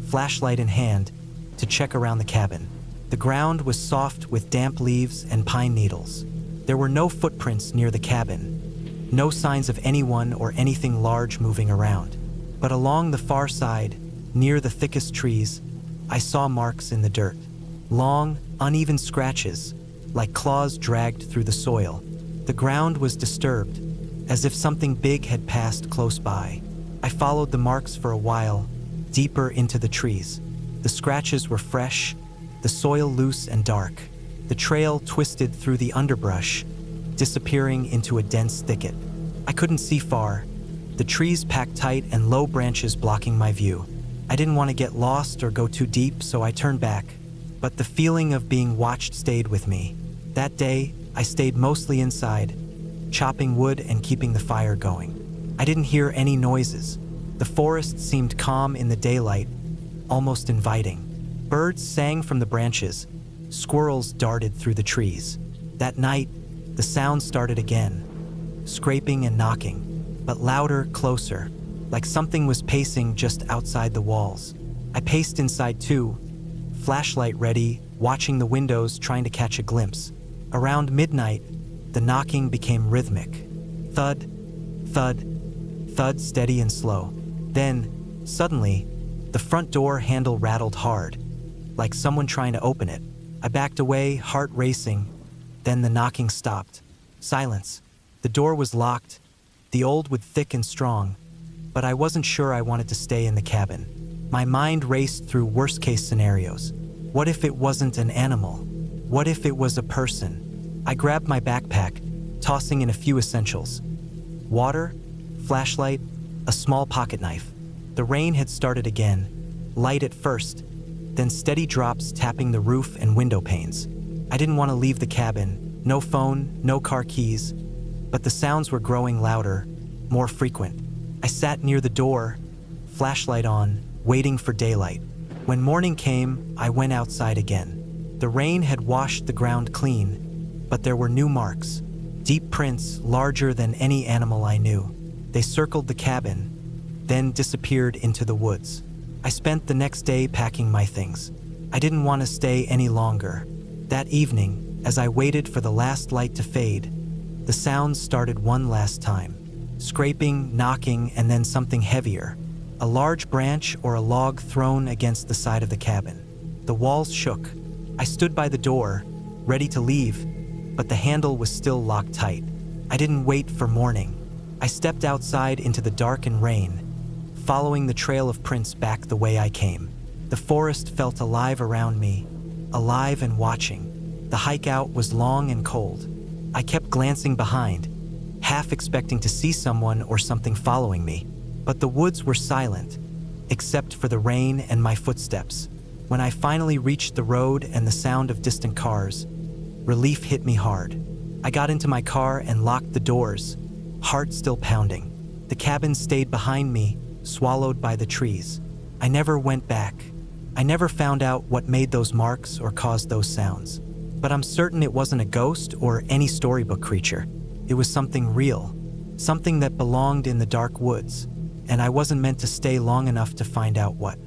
flashlight in hand, to check around the cabin. The ground was soft with damp leaves and pine needles. There were no footprints near the cabin, no signs of anyone or anything large moving around. But along the far side, near the thickest trees, I saw marks in the dirt. Long, uneven scratches, like claws dragged through the soil. The ground was disturbed, as if something big had passed close by. I followed the marks for a while, deeper into the trees. The scratches were fresh, the soil loose and dark. The trail twisted through the underbrush, disappearing into a dense thicket. I couldn't see far, the trees packed tight and low branches blocking my view. I didn't want to get lost or go too deep, so I turned back. But the feeling of being watched stayed with me. That day, I stayed mostly inside, chopping wood and keeping the fire going. I didn't hear any noises. The forest seemed calm in the daylight, almost inviting. Birds sang from the branches. Squirrels darted through the trees. That night, the sound started again, scraping and knocking, but louder, closer, like something was pacing just outside the walls. I paced inside too, flashlight ready, watching the windows, trying to catch a glimpse. Around midnight, the knocking became rhythmic. Thud, thud, thud, steady and slow. Then, suddenly, the front door handle rattled hard, like someone trying to open it. I backed away, heart racing. Then the knocking stopped. Silence. The door was locked, the old wood thick and strong, but I wasn't sure I wanted to stay in the cabin. My mind raced through worst-case scenarios. What if it wasn't an animal? What if it was a person? I grabbed my backpack, tossing in a few essentials: water, flashlight, a small pocket knife. The rain had started again, light at first, then steady drops tapping the roof and window panes. I didn't want to leave the cabin, no phone, no car keys, but the sounds were growing louder, more frequent. I sat near the door, flashlight on, waiting for daylight. When morning came, I went outside again. The rain had washed the ground clean, but there were new marks, deep prints larger than any animal I knew. They circled the cabin, then disappeared into the woods. I spent the next day packing my things. I didn't want to stay any longer. That evening, as I waited for the last light to fade, the sounds started one last time. Scraping, knocking, and then something heavier. A large branch or a log thrown against the side of the cabin. The walls shook. I stood by the door, ready to leave, but the handle was still locked tight. I didn't wait for morning. I stepped outside into the dark and rain, following the trail of prints back the way I came. The forest felt alive around me, alive and watching. The hike out was long and cold. I kept glancing behind, half expecting to see someone or something following me. But the woods were silent, except for the rain and my footsteps. When I finally reached the road and the sound of distant cars, relief hit me hard. I got into my car and locked the doors, heart still pounding. The cabin stayed behind me, swallowed by the trees. I never went back. I never found out what made those marks or caused those sounds. But I'm certain it wasn't a ghost or any storybook creature. It was something real, something that belonged in the dark woods, and I wasn't meant to stay long enough to find out what.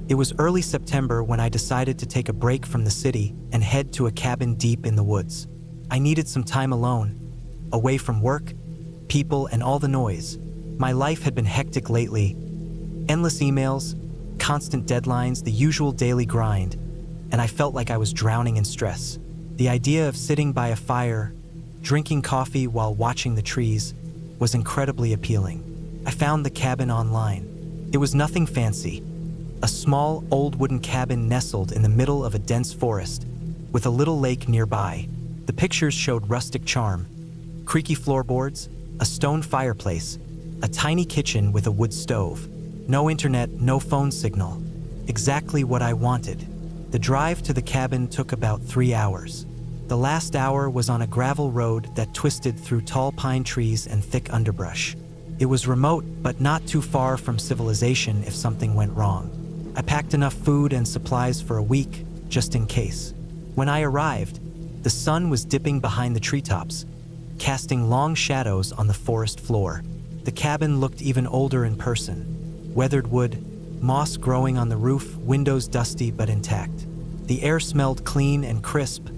It was early September when I decided to take a break from the city and head to a cabin deep in the woods. I needed some time alone, away from work, people, and all the noise. My life had been hectic lately. Endless emails, constant deadlines, the usual daily grind, and I felt like I was drowning in stress. The idea of sitting by a fire, drinking coffee while watching the trees, was incredibly appealing. I found the cabin online. It was nothing fancy. A small, old wooden cabin nestled in the middle of a dense forest, with a little lake nearby. The pictures showed rustic charm: creaky floorboards, a stone fireplace, a tiny kitchen with a wood stove. No internet, no phone signal. Exactly what I wanted. The drive to the cabin took about 3 hours. The last hour was on a gravel road that twisted through tall pine trees and thick underbrush. It was remote, but not too far from civilization if something went wrong. I packed enough food and supplies for a week, just in case. When I arrived, the sun was dipping behind the treetops, casting long shadows on the forest floor. The cabin looked even older in person. Weathered wood, moss growing on the roof, windows dusty but intact. The air smelled clean and crisp,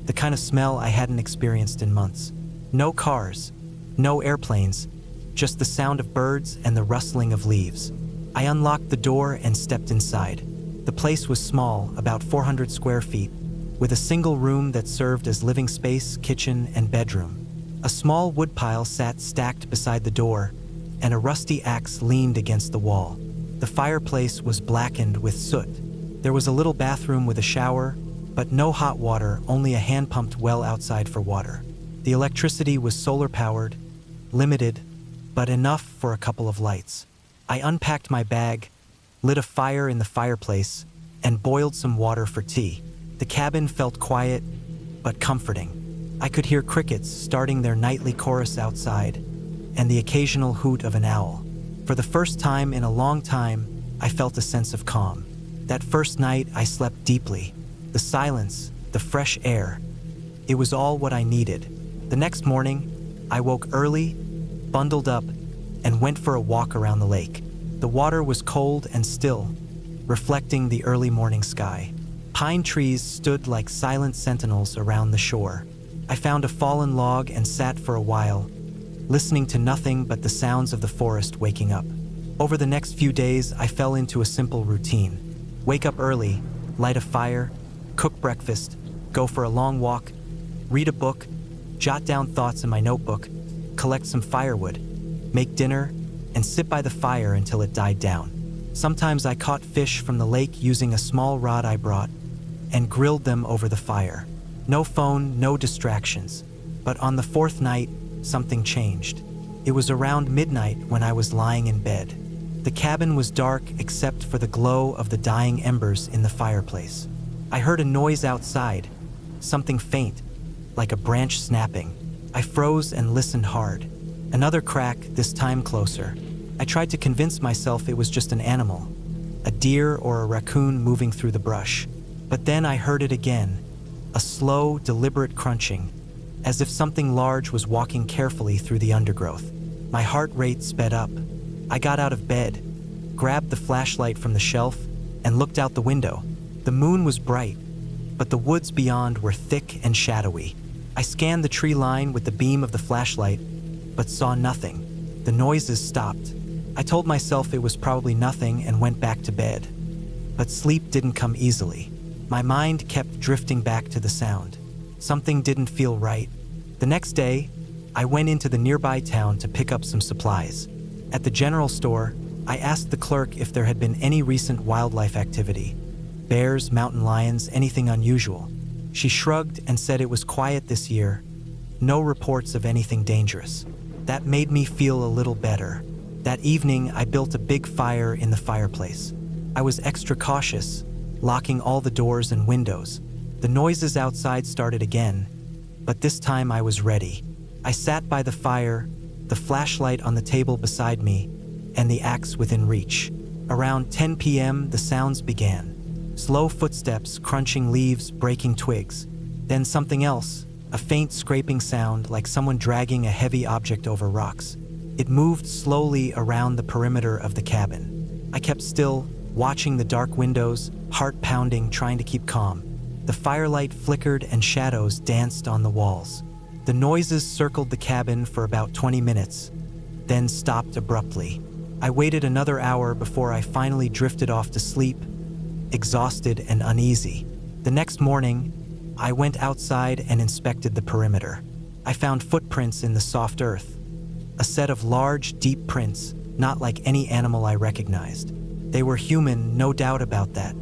the kind of smell I hadn't experienced in months. No cars, no airplanes, just the sound of birds and the rustling of leaves. I unlocked the door and stepped inside. The place was small, about 400 square feet, with a single room that served as living space, kitchen, and bedroom. A small woodpile sat stacked beside the door, and a rusty axe leaned against the wall. The fireplace was blackened with soot. There was a little bathroom with a shower, but no hot water, only a hand-pumped well outside for water. The electricity was solar-powered, limited, but enough for a couple of lights. I unpacked my bag, lit a fire in the fireplace, and boiled some water for tea. The cabin felt quiet, but comforting. I could hear crickets starting their nightly chorus outside, and the occasional hoot of an owl. For the first time in a long time, I felt a sense of calm. That first night, I slept deeply. The silence, the fresh air, it was all what I needed. The next morning, I woke early, bundled up, and went for a walk around the lake. The water was cold and still, reflecting the early morning sky. Pine trees stood like silent sentinels around the shore. I found a fallen log and sat for a while, listening to nothing but the sounds of the forest waking up. Over the next few days, I fell into a simple routine. Wake up early, light a fire, cook breakfast, go for a long walk, read a book, jot down thoughts in my notebook, collect some firewood, make dinner, and sit by the fire until it died down. Sometimes I caught fish from the lake using a small rod I brought and grilled them over the fire. No phone, no distractions. But on the fourth night, something changed. It was around midnight when I was lying in bed. The cabin was dark except for the glow of the dying embers in the fireplace. I heard a noise outside, something faint, like a branch snapping. I froze and listened hard. Another crack, this time closer. I tried to convince myself it was just an animal, a deer or a raccoon moving through the brush. But then I heard it again, a slow, deliberate crunching, as if something large was walking carefully through the undergrowth. My heart rate sped up. I got out of bed, grabbed the flashlight from the shelf, and looked out the window. The moon was bright, but the woods beyond were thick and shadowy. I scanned the tree line with the beam of the flashlight, but saw nothing. The noises stopped. I told myself it was probably nothing and went back to bed. But sleep didn't come easily. My mind kept drifting back to the sound. Something didn't feel right. The next day, I went into the nearby town to pick up some supplies. At the general store, I asked the clerk if there had been any recent wildlife activity. Bears, mountain lions, anything unusual. She shrugged and said it was quiet this year. No reports of anything dangerous. That made me feel a little better. That evening, I built a big fire in the fireplace. I was extra cautious, locking all the doors and windows. The noises outside started again, but this time I was ready. I sat by the fire, the flashlight on the table beside me, and the axe within reach. Around 10 p.m., the sounds began. Slow footsteps, crunching leaves, breaking twigs. Then something else, a faint scraping sound like someone dragging a heavy object over rocks. It moved slowly around the perimeter of the cabin. I kept still, watching the dark windows, heart pounding, trying to keep calm. The firelight flickered and shadows danced on the walls. The noises circled the cabin for about 20 minutes, then stopped abruptly. I waited another hour before I finally drifted off to sleep, exhausted and uneasy. The next morning, I went outside and inspected the perimeter. I found footprints in the soft earth, a set of large, deep prints, not like any animal I recognized. They were human, no doubt about that.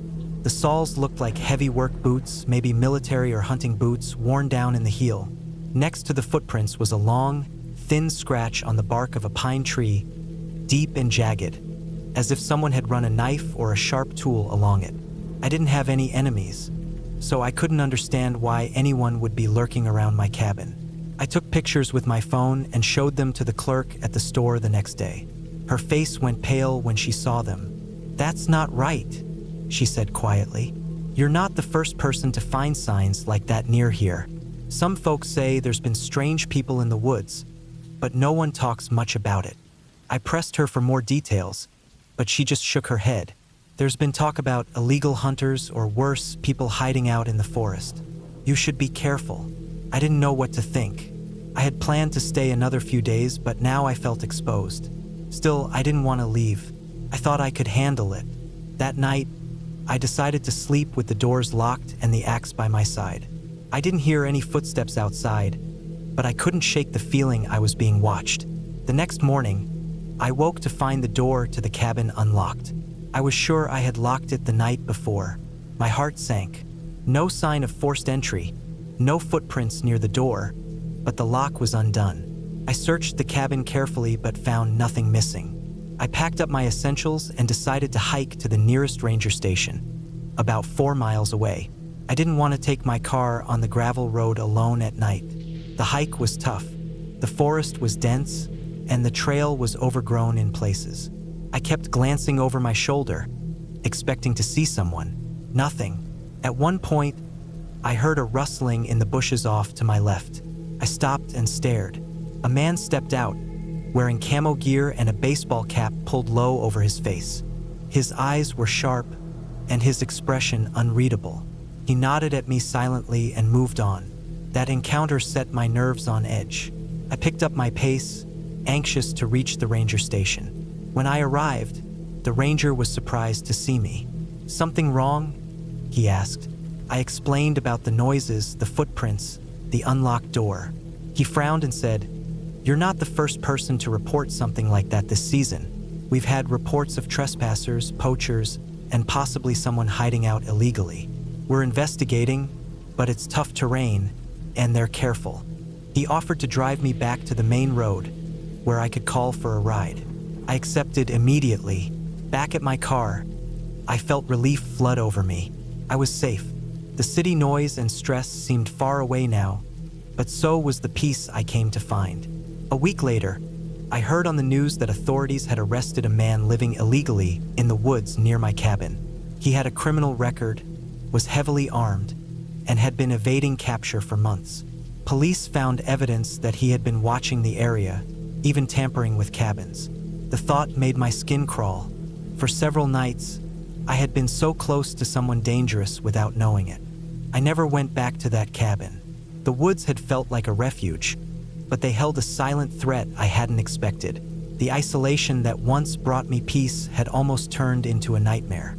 The soles looked like heavy work boots, maybe military or hunting boots, worn down in the heel. Next to the footprints was a long, thin scratch on the bark of a pine tree, deep and jagged, as if someone had run a knife or a sharp tool along it. I didn't have any enemies, so I couldn't understand why anyone would be lurking around my cabin. I took pictures with my phone and showed them to the clerk at the store the next day. Her face went pale when she saw them. "That's not right," she said quietly. "You're not the first person to find signs like that near here. Some folks say there's been strange people in the woods, but no one talks much about it." I pressed her for more details, but she just shook her head. "There's been talk about illegal hunters or worse, people hiding out in the forest. You should be careful." I didn't know what to think. I had planned to stay another few days, but now I felt exposed. Still, I didn't want to leave. I thought I could handle it. That night, I decided to sleep with the doors locked and the axe by my side. I didn't hear any footsteps outside, but I couldn't shake the feeling I was being watched. The next morning, I woke to find the door to the cabin unlocked. I was sure I had locked it the night before. My heart sank. No sign of forced entry, no footprints near the door, but the lock was undone. I searched the cabin carefully but found nothing missing. I packed up my essentials and decided to hike to the nearest ranger station, about 4 miles away. I didn't want to take my car on the gravel road alone at night. The hike was tough. The forest was dense, and the trail was overgrown in places. I kept glancing over my shoulder, expecting to see someone. Nothing. At one point, I heard a rustling in the bushes off to my left. I stopped and stared. A man stepped out, wearing camo gear and a baseball cap pulled low over his face. His eyes were sharp, and his expression unreadable. He nodded at me silently and moved on. That encounter set my nerves on edge. I picked up my pace, anxious to reach the ranger station. When I arrived, the ranger was surprised to see me. "Something wrong?" he asked. I explained about the noises, the footprints, the unlocked door. He frowned and said, "You're not the first person to report something like that this season. We've had reports of trespassers, poachers, and possibly someone hiding out illegally. We're investigating, but it's tough terrain, and they're careful. He offered to drive me back to the main road, where I could call for a ride. I accepted immediately. Back at my car, I felt relief flood over me. I was safe. The city noise and stress seemed far away now, but so was the peace I came to find. A week later, I heard on the news that authorities had arrested a man living illegally in the woods near my cabin. He had a criminal record, was heavily armed, and had been evading capture for months. Police found evidence that he had been watching the area, even tampering with cabins. The thought made my skin crawl. For several nights, I had been so close to someone dangerous without knowing it. I never went back to that cabin. The woods had felt like a refuge, but they held a silent threat I hadn't expected. The isolation that once brought me peace had almost turned into a nightmare.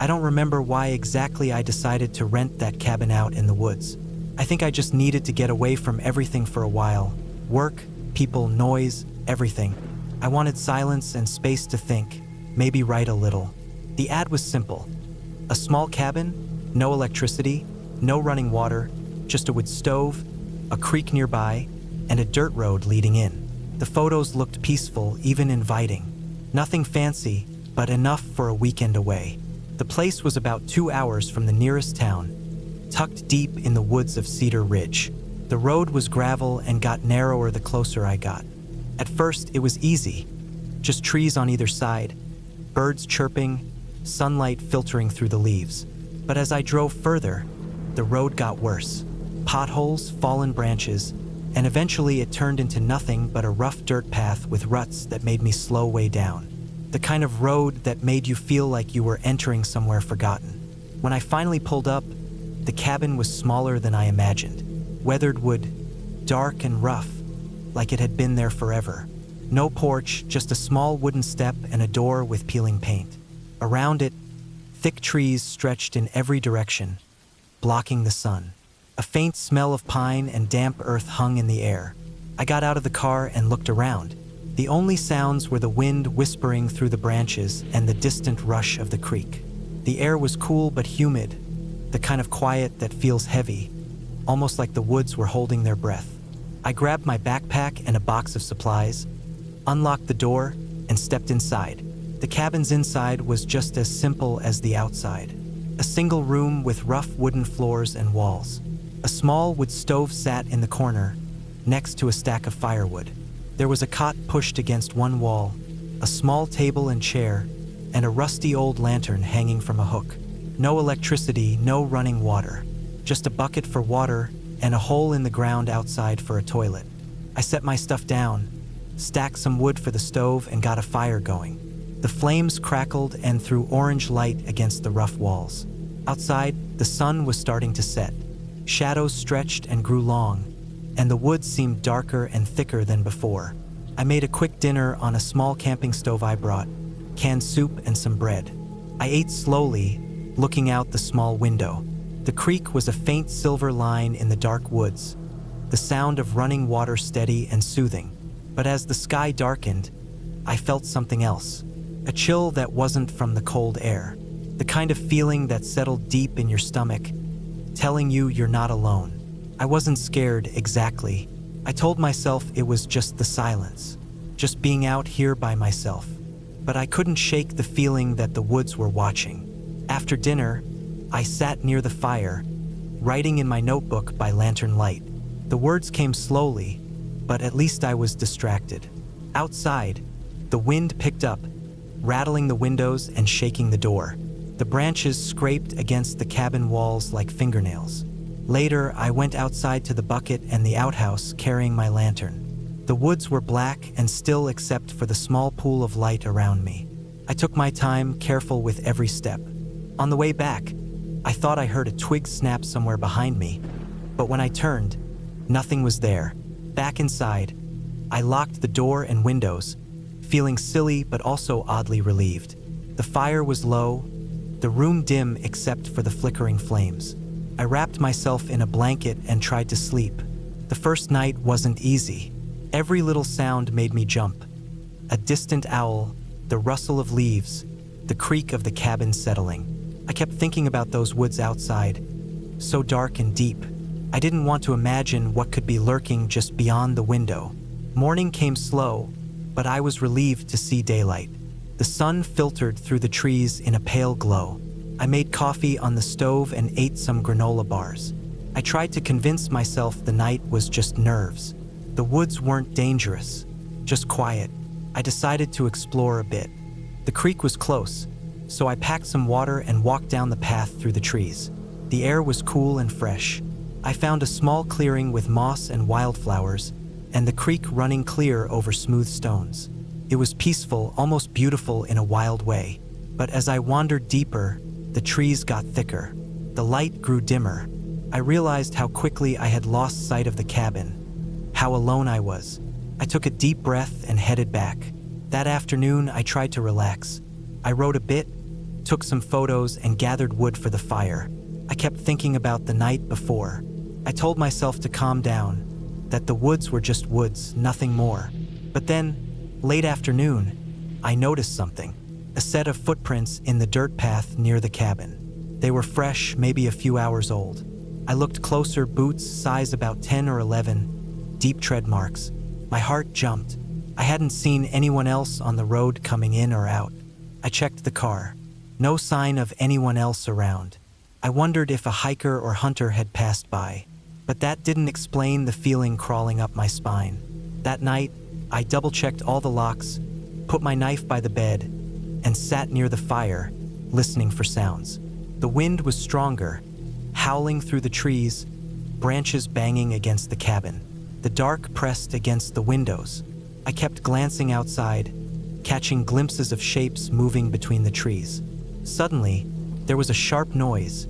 I don't remember why exactly I decided to rent that cabin out in the woods. I think I just needed to get away from everything for a while. Work, people, noise, everything. I wanted silence and space to think, maybe write a little. The ad was simple. A small cabin, no electricity, no running water, just a wood stove, a creek nearby, and a dirt road leading in. The photos looked peaceful, even inviting. Nothing fancy, but enough for a weekend away. The place was about 2 hours from the nearest town, tucked deep in the woods of Cedar Ridge. The road was gravel and got narrower the closer I got. At first, it was easy. Just trees on either side, birds chirping, sunlight filtering through the leaves. But as I drove further, the road got worse. Potholes, fallen branches, and eventually it turned into nothing but a rough dirt path with ruts that made me slow way down. The kind of road that made you feel like you were entering somewhere forgotten. When I finally pulled up, the cabin was smaller than I imagined. Weathered wood, dark and rough, like it had been there forever. No porch, just a small wooden step and a door with peeling paint. Around it, thick trees stretched in every direction, blocking the sun. A faint smell of pine and damp earth hung in the air. I got out of the car and looked around. The only sounds were the wind whispering through the branches and the distant rush of the creek. The air was cool but humid, the kind of quiet that feels heavy, almost like the woods were holding their breath. I grabbed my backpack and a box of supplies, unlocked the door, and stepped inside. The cabin's inside was just as simple as the outside. A single room with rough wooden floors and walls. A small wood stove sat in the corner, next to a stack of firewood. There was a cot pushed against one wall, a small table and chair, and a rusty old lantern hanging from a hook. No electricity, no running water. Just a bucket for water and a hole in the ground outside for a toilet. I set my stuff down, stacked some wood for the stove, and got a fire going. The flames crackled and threw orange light against the rough walls. Outside, the sun was starting to set. Shadows stretched and grew long, and the woods seemed darker and thicker than before. I made a quick dinner on a small camping stove I brought, canned soup and some bread. I ate slowly, looking out the small window. The creek was a faint silver line in the dark woods, the sound of running water steady and soothing. But as the sky darkened, I felt something else. A chill that wasn't from the cold air. The kind of feeling that settled deep in your stomach, telling you you're not alone. I wasn't scared exactly. I told myself it was just the silence, just being out here by myself. But I couldn't shake the feeling that the woods were watching. After dinner, I sat near the fire, writing in my notebook by lantern light. The words came slowly, but at least I was distracted. Outside, the wind picked up, rattling the windows and shaking the door. The branches scraped against the cabin walls like fingernails. Later, I went outside to the bucket and the outhouse carrying my lantern. The woods were black and still except for the small pool of light around me. I took my time, careful with every step. On the way back, I thought I heard a twig snap somewhere behind me, but when I turned, nothing was there. Back inside, I locked the door and windows, feeling silly but also oddly relieved. The fire was low, the room dim except for the flickering flames. I wrapped myself in a blanket and tried to sleep. The first night wasn't easy. Every little sound made me jump. A distant owl, the rustle of leaves, the creak of the cabin settling. I kept thinking about those woods outside, so dark and deep. I didn't want to imagine what could be lurking just beyond the window. Morning came slow, but I was relieved to see daylight. The sun filtered through the trees in a pale glow. I made coffee on the stove and ate some granola bars. I tried to convince myself the night was just nerves. The woods weren't dangerous, just quiet. I decided to explore a bit. The creek was close, so I packed some water and walked down the path through the trees. The air was cool and fresh. I found a small clearing with moss and wildflowers, and the creek running clear over smooth stones. It was peaceful, almost beautiful in a wild way. But as I wandered deeper, the trees got thicker. The light grew dimmer. I realized how quickly I had lost sight of the cabin, how alone I was. I took a deep breath and headed back. That afternoon, I tried to relax. I wrote a bit, took some photos, and gathered wood for the fire. I kept thinking about the night before. I told myself to calm down, that the woods were just woods, nothing more. But then, late afternoon, I noticed something. A set of footprints in the dirt path near the cabin. They were fresh, maybe a few hours old. I looked closer, boots size about 10 or 11, deep tread marks. My heart jumped. I hadn't seen anyone else on the road coming in or out. I checked the car. No sign of anyone else around. I wondered if a hiker or hunter had passed by. But that didn't explain the feeling crawling up my spine. That night, I double-checked all the locks, put my knife by the bed, and sat near the fire, listening for sounds. The wind was stronger, howling through the trees, branches banging against the cabin. The dark pressed against the windows. I kept glancing outside, catching glimpses of shapes moving between the trees. Suddenly, there was a sharp noise,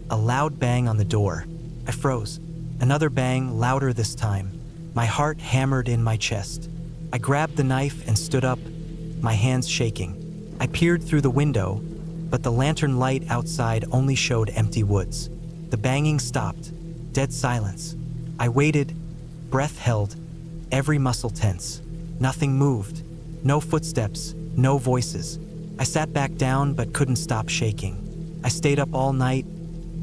a loud bang on the door. I froze. Another bang, louder this time. My heart hammered in my chest. I grabbed the knife and stood up, my hands shaking. I peered through the window, but the lantern light outside only showed empty woods. The banging stopped. Dead silence. I waited, breath held, every muscle tense. Nothing moved. No footsteps, no voices. I sat back down but couldn't stop shaking. I stayed up all night,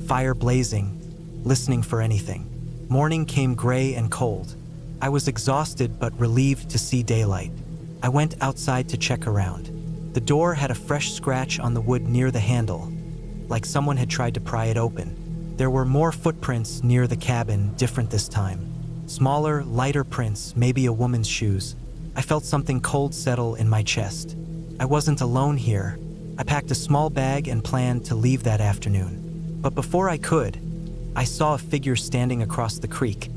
fire blazing, listening for anything. Morning came gray and cold. I was exhausted but relieved to see daylight. I went outside to check around. The door had a fresh scratch on the wood near the handle, like someone had tried to pry it open. There were more footprints near the cabin, different this time. Smaller, lighter prints, maybe a woman's shoes. I felt something cold settle in my chest. I wasn't alone here. I packed a small bag and planned to leave that afternoon. But before I could, I saw a figure standing across the creek,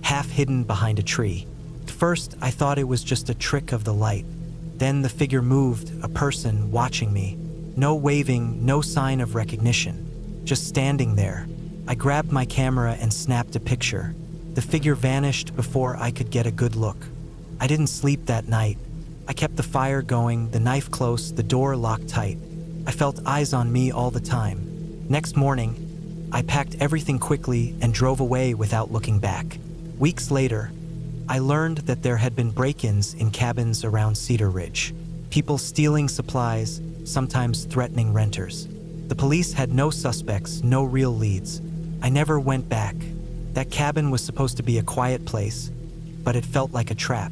half hidden behind a tree. At first, I thought it was just a trick of the light. Then the figure moved, a person watching me. No waving, no sign of recognition. Just standing there. I grabbed my camera and snapped a picture. The figure vanished before I could get a good look. I didn't sleep that night. I kept the fire going, the knife close, the door locked tight. I felt eyes on me all the time. Next morning, I packed everything quickly and drove away without looking back. Weeks later, I learned that there had been break-ins in cabins around Cedar Ridge. People stealing supplies, sometimes threatening renters. The police had no suspects, no real leads. I never went back. That cabin was supposed to be a quiet place, but it felt like a trap.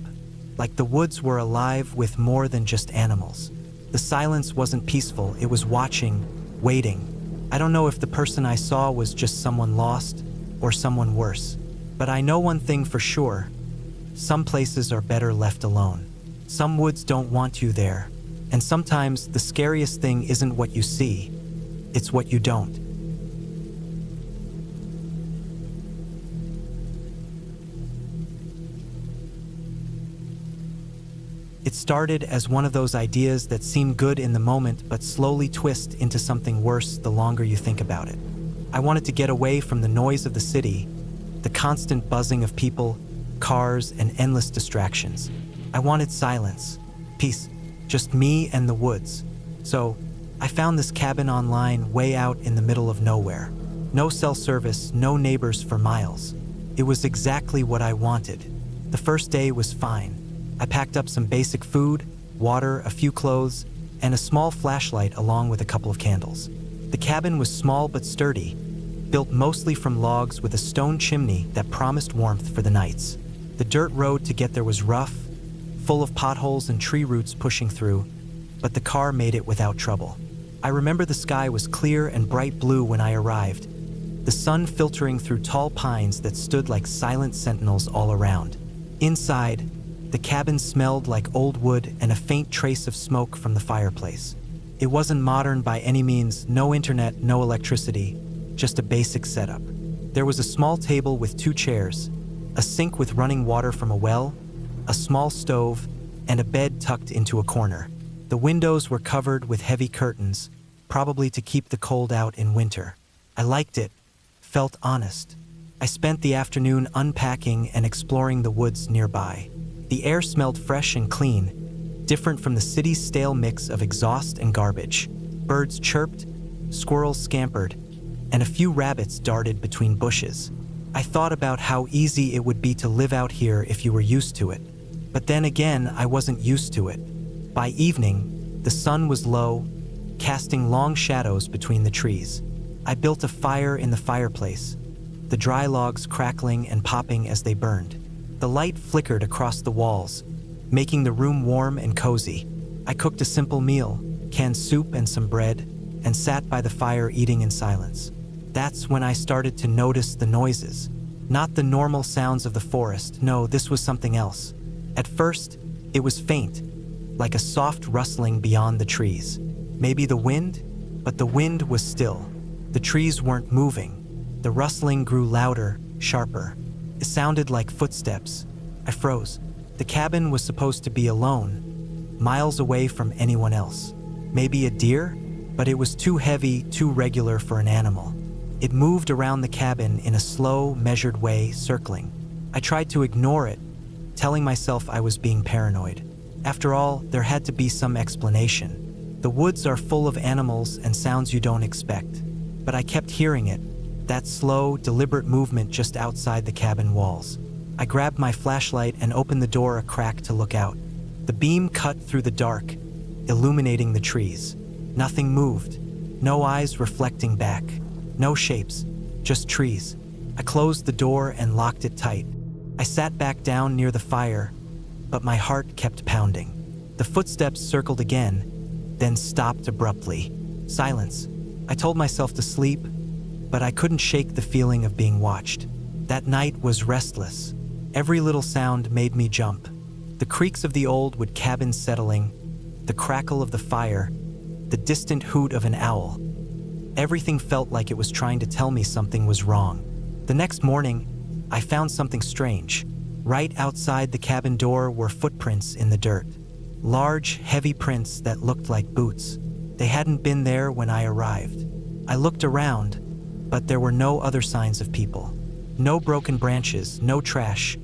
Like the woods were alive with more than just animals. The silence wasn't peaceful, it was watching, waiting. I don't know if the person I saw was just someone lost or someone worse. But I know one thing for sure. Some places are better left alone. Some woods don't want you there. And sometimes the scariest thing isn't what you see, it's what you don't. It started as one of those ideas that seem good in the moment but slowly twist into something worse the longer you think about it. I wanted to get away from the noise of the city, the constant buzzing of people, cars, and endless distractions. I wanted silence, peace, just me and the woods. So, I found this cabin online way out in the middle of nowhere. No cell service, no neighbors for miles. It was exactly what I wanted. The first day was fine. I packed up some basic food, water, a few clothes, and a small flashlight along with a couple of candles. The cabin was small but sturdy, built mostly from logs with a stone chimney that promised warmth for the nights. The dirt road to get there was rough, full of potholes and tree roots pushing through, but the car made it without trouble. I remember the sky was clear and bright blue when I arrived, the sun filtering through tall pines that stood like silent sentinels all around. Inside, the cabin smelled like old wood and a faint trace of smoke from the fireplace. It wasn't modern by any means, no internet, no electricity, just a basic setup. There was a small table with 2 chairs, a sink with running water from a well, a small stove, and a bed tucked into a corner. The windows were covered with heavy curtains, probably to keep the cold out in winter. I liked it, felt honest. I spent the afternoon unpacking and exploring the woods nearby. The air smelled fresh and clean, different from the city's stale mix of exhaust and garbage. Birds chirped, squirrels scampered, and a few rabbits darted between bushes. I thought about how easy it would be to live out here if you were used to it. But then again, I wasn't used to it. By evening, the sun was low, casting long shadows between the trees. I built a fire in the fireplace, the dry logs crackling and popping as they burned. The light flickered across the walls, making the room warm and cozy. I cooked a simple meal, canned soup and some bread, and sat by the fire eating in silence. That's when I started to notice the noises. Not the normal sounds of the forest, no, this was something else. At first, it was faint, like a soft rustling beyond the trees. Maybe the wind? But the wind was still. The trees weren't moving. The rustling grew louder, sharper. It sounded like footsteps. I froze. The cabin was supposed to be alone, miles away from anyone else. Maybe a deer? But it was too heavy, too regular for an animal. It moved around the cabin in a slow, measured way, circling. I tried to ignore it, telling myself I was being paranoid. After all, there had to be some explanation. The woods are full of animals and sounds you don't expect. But I kept hearing it, that slow, deliberate movement just outside the cabin walls. I grabbed my flashlight and opened the door a crack to look out. The beam cut through the dark, illuminating the trees. Nothing moved, no eyes reflecting back, no shapes, just trees. I closed the door and locked it tight. I sat back down near the fire, but my heart kept pounding. The footsteps circled again, then stopped abruptly. Silence. I told myself to sleep, but I couldn't shake the feeling of being watched. That night was restless. Every little sound made me jump. The creaks of the old wood cabin settling, the crackle of the fire, the distant hoot of an owl. Everything felt like it was trying to tell me something was wrong. The next morning, I found something strange. Right outside the cabin door were footprints in the dirt. Large, heavy prints that looked like boots. They hadn't been there when I arrived. I looked around, but there were no other signs of people. No broken branches, no trash,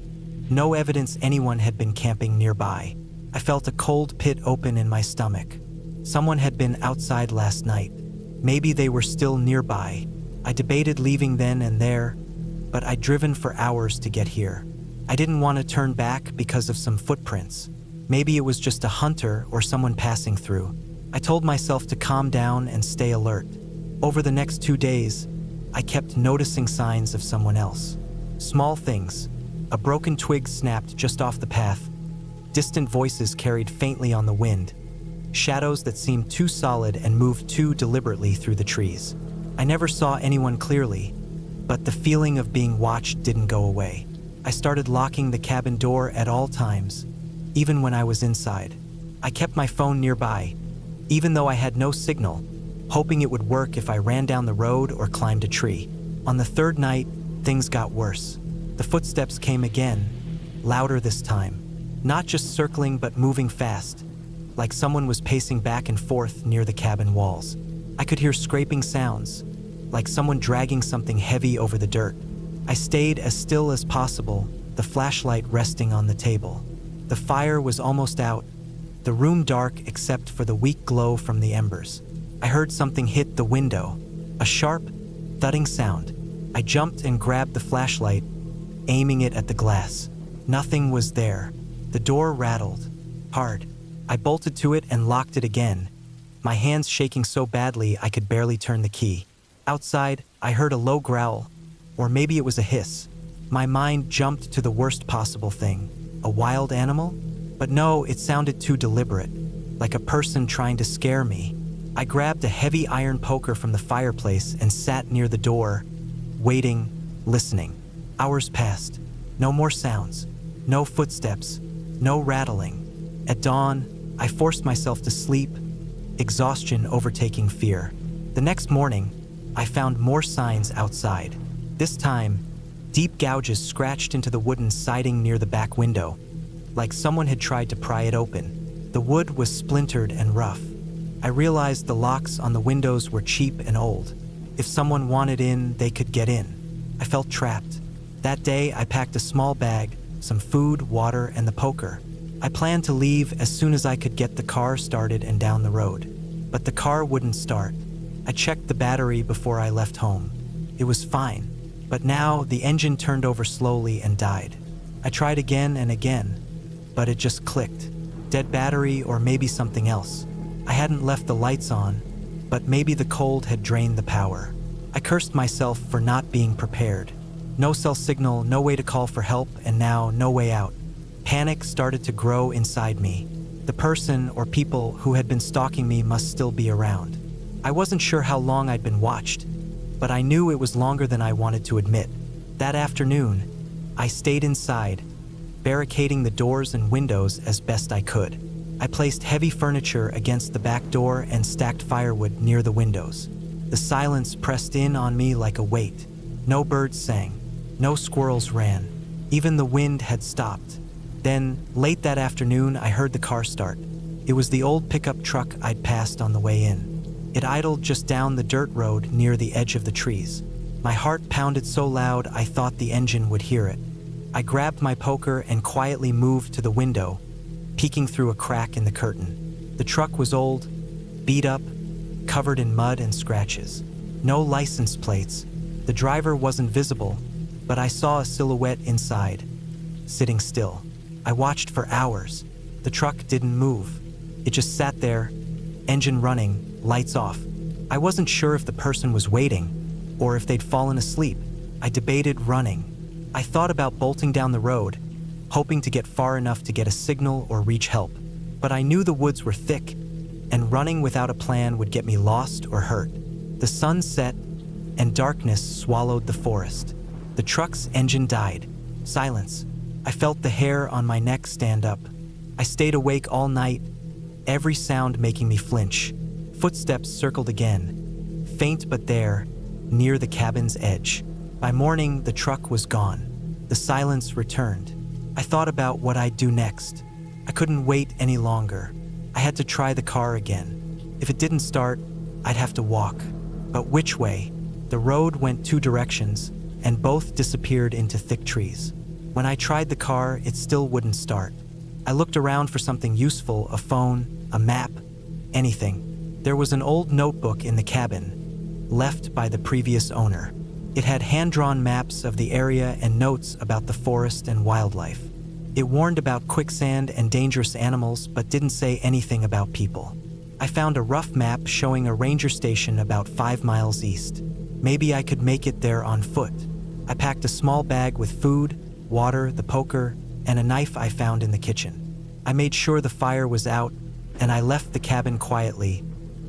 no evidence anyone had been camping nearby. I felt a cold pit open in my stomach. Someone had been outside last night. Maybe they were still nearby. I debated leaving then and there, but I'd driven for hours to get here. I didn't want to turn back because of some footprints. Maybe it was just a hunter or someone passing through. I told myself to calm down and stay alert. Over the next 2 days, I kept noticing signs of someone else. Small things. A broken twig snapped just off the path. Distant voices carried faintly on the wind. Shadows that seemed too solid and moved too deliberately through the trees. I never saw anyone clearly, but the feeling of being watched didn't go away. I started locking the cabin door at all times, even when I was inside. I kept my phone nearby, even though I had no signal, hoping it would work if I ran down the road or climbed a tree. On the 3rd night, things got worse. The footsteps came again, louder this time. Not just circling but moving fast, like someone was pacing back and forth near the cabin walls. I could hear scraping sounds, like someone dragging something heavy over the dirt. I stayed as still as possible, the flashlight resting on the table. The fire was almost out, the room dark except for the weak glow from the embers. I heard something hit the window, a sharp, thudding sound. I jumped and grabbed the flashlight, aiming it at the glass. Nothing was there. The door rattled hard. I bolted to it and locked it again, my hands shaking so badly I could barely turn the key. Outside, I heard a low growl, or maybe it was a hiss. My mind jumped to the worst possible thing. A wild animal? But no, it sounded too deliberate, like a person trying to scare me. I grabbed a heavy iron poker from the fireplace and sat near the door, waiting, listening. Hours passed. No more sounds. No footsteps. No rattling. At dawn, I forced myself to sleep, exhaustion overtaking fear. The next morning, I found more signs outside. This time, deep gouges scratched into the wooden siding near the back window, like someone had tried to pry it open. The wood was splintered and rough. I realized the locks on the windows were cheap and old. If someone wanted in, they could get in. I felt trapped. That day, I packed a small bag, some food, water, and the poker. I planned to leave as soon as I could get the car started and down the road. But the car wouldn't start. I checked the battery before I left home. It was fine. But now the engine turned over slowly and died. I tried again and again, but it just clicked. Dead battery or maybe something else. I hadn't left the lights on, but maybe the cold had drained the power. I cursed myself for not being prepared. No cell signal, no way to call for help, and now no way out. Panic started to grow inside me. The person or people who had been stalking me must still be around. I wasn't sure how long I'd been watched, but I knew it was longer than I wanted to admit. That afternoon, I stayed inside, barricading the doors and windows as best I could. I placed heavy furniture against the back door and stacked firewood near the windows. The silence pressed in on me like a weight. No birds sang, no squirrels ran. Even the wind had stopped. Then, late that afternoon, I heard the car start. It was the old pickup truck I'd passed on the way in. It idled just down the dirt road near the edge of the trees. My heart pounded so loud I thought the engine would hear it. I grabbed my poker and quietly moved to the window, peeking through a crack in the curtain. The truck was old, beat up, covered in mud and scratches. No license plates. The driver wasn't visible, but I saw a silhouette inside, sitting still. I watched for hours. The truck didn't move. It just sat there, engine running, lights off. I wasn't sure if the person was waiting or if they'd fallen asleep. I debated running. I thought about bolting down the road, hoping to get far enough to get a signal or reach help. But I knew the woods were thick, and running without a plan would get me lost or hurt. The sun set, and darkness swallowed the forest. The truck's engine died. Silence. I felt the hair on my neck stand up. I stayed awake all night, every sound making me flinch. Footsteps circled again, faint but there, near the cabin's edge. By morning, the truck was gone. The silence returned. I thought about what I'd do next. I couldn't wait any longer. I had to try the car again. If it didn't start, I'd have to walk. But which way? The road went two directions, and both disappeared into thick trees. When I tried the car, it still wouldn't start. I looked around for something useful, a phone, a map, anything. There was an old notebook in the cabin, left by the previous owner. It had hand-drawn maps of the area and notes about the forest and wildlife. It warned about quicksand and dangerous animals, but didn't say anything about people. I found a rough map showing a ranger station about 5 miles east. Maybe I could make it there on foot. I packed a small bag with food, water, the poker, and a knife I found in the kitchen. I made sure the fire was out, and I left the cabin quietly,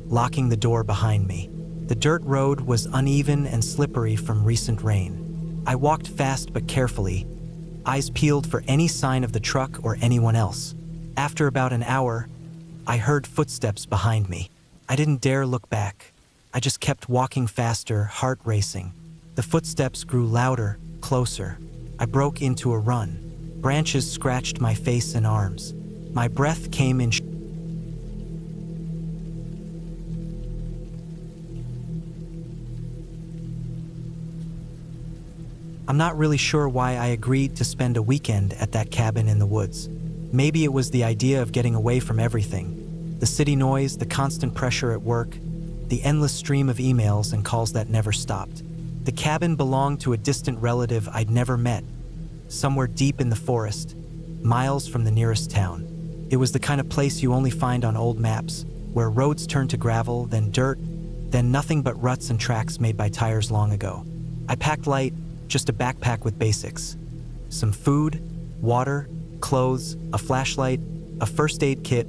locking the door behind me. The dirt road was uneven and slippery from recent rain. I walked fast but carefully, eyes peeled for any sign of the truck or anyone else. After about an hour, I heard footsteps behind me. I didn't dare look back. I just kept walking faster, heart racing. The footsteps grew louder, closer. I broke into a run. Branches scratched my face and arms. My breath came in I'm not really sure why I agreed to spend a weekend at that cabin in the woods. Maybe it was the idea of getting away from everything. The city noise, the constant pressure at work, the endless stream of emails and calls that never stopped. The cabin belonged to a distant relative I'd never met, somewhere deep in the forest, miles from the nearest town. It was the kind of place you only find on old maps, where roads turn to gravel, then dirt, then nothing but ruts and tracks made by tires long ago. I packed light, just a backpack with basics. Some food, water, clothes, a flashlight, a first aid kit,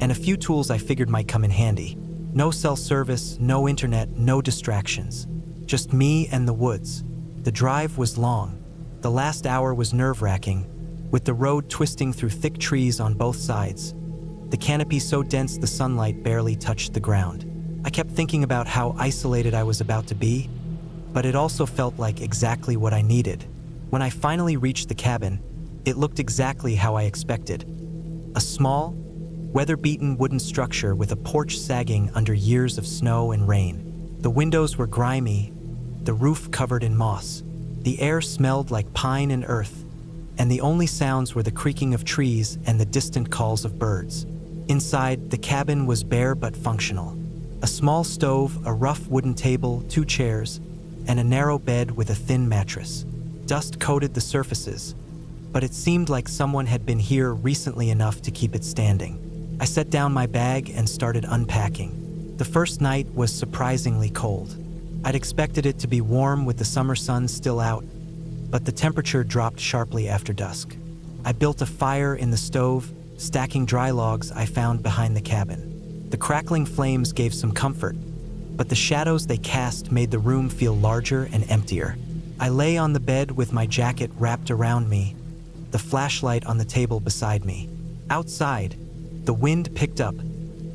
and a few tools I figured might come in handy. No cell service, no internet, no distractions. Just me and the woods. The drive was long. The last hour was nerve-wracking, with the road twisting through thick trees on both sides. The canopy so dense the sunlight barely touched the ground. I kept thinking about how isolated I was about to be, but it also felt like exactly what I needed. When I finally reached the cabin, it looked exactly how I expected. A small, weather-beaten wooden structure with a porch sagging under years of snow and rain. The windows were grimy, the roof covered in moss. The air smelled like pine and earth, and the only sounds were the creaking of trees and the distant calls of birds. Inside, the cabin was bare but functional. A small stove, a rough wooden table, 2 chairs, and a narrow bed with a thin mattress. Dust coated the surfaces, but it seemed like someone had been here recently enough to keep it standing. I set down my bag and started unpacking. The first night was surprisingly cold. I'd expected it to be warm with the summer sun still out, but the temperature dropped sharply after dusk. I built a fire in the stove, stacking dry logs I found behind the cabin. The crackling flames gave some comfort, but the shadows they cast made the room feel larger and emptier. I lay on the bed with my jacket wrapped around me, the flashlight on the table beside me. Outside, the wind picked up,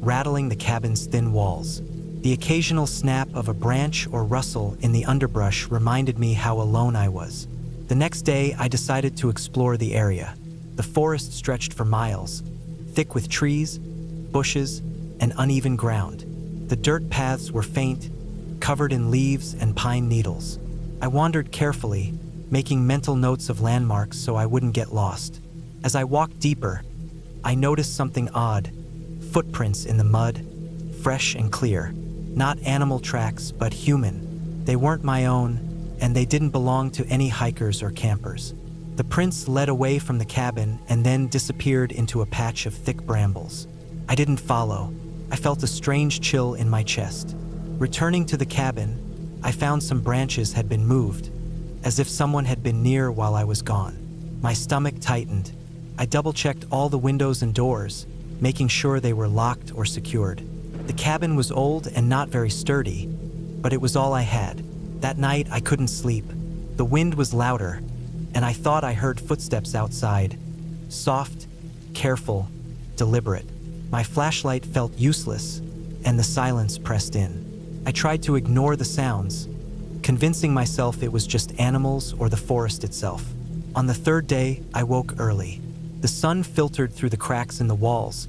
rattling the cabin's thin walls. The occasional snap of a branch or rustle in the underbrush reminded me how alone I was. The next day, I decided to explore the area. The forest stretched for miles, thick with trees, bushes, and uneven ground. The dirt paths were faint, covered in leaves and pine needles. I wandered carefully, making mental notes of landmarks so I wouldn't get lost. As I walked deeper, I noticed something odd. Footprints in the mud, fresh and clear. Not animal tracks, but human. They weren't my own, and they didn't belong to any hikers or campers. The prints led away from the cabin and then disappeared into a patch of thick brambles. I didn't follow. I felt a strange chill in my chest. Returning to the cabin, I found some branches had been moved, as if someone had been near while I was gone. My stomach tightened. I double-checked all the windows and doors, making sure they were locked or secured. The cabin was old and not very sturdy, but it was all I had. That night, I couldn't sleep. The wind was louder, and I thought I heard footsteps outside. Soft, careful, deliberate. My flashlight felt useless, and the silence pressed in. I tried to ignore the sounds, convincing myself it was just animals or the forest itself. On the third day, I woke early. The sun filtered through the cracks in the walls,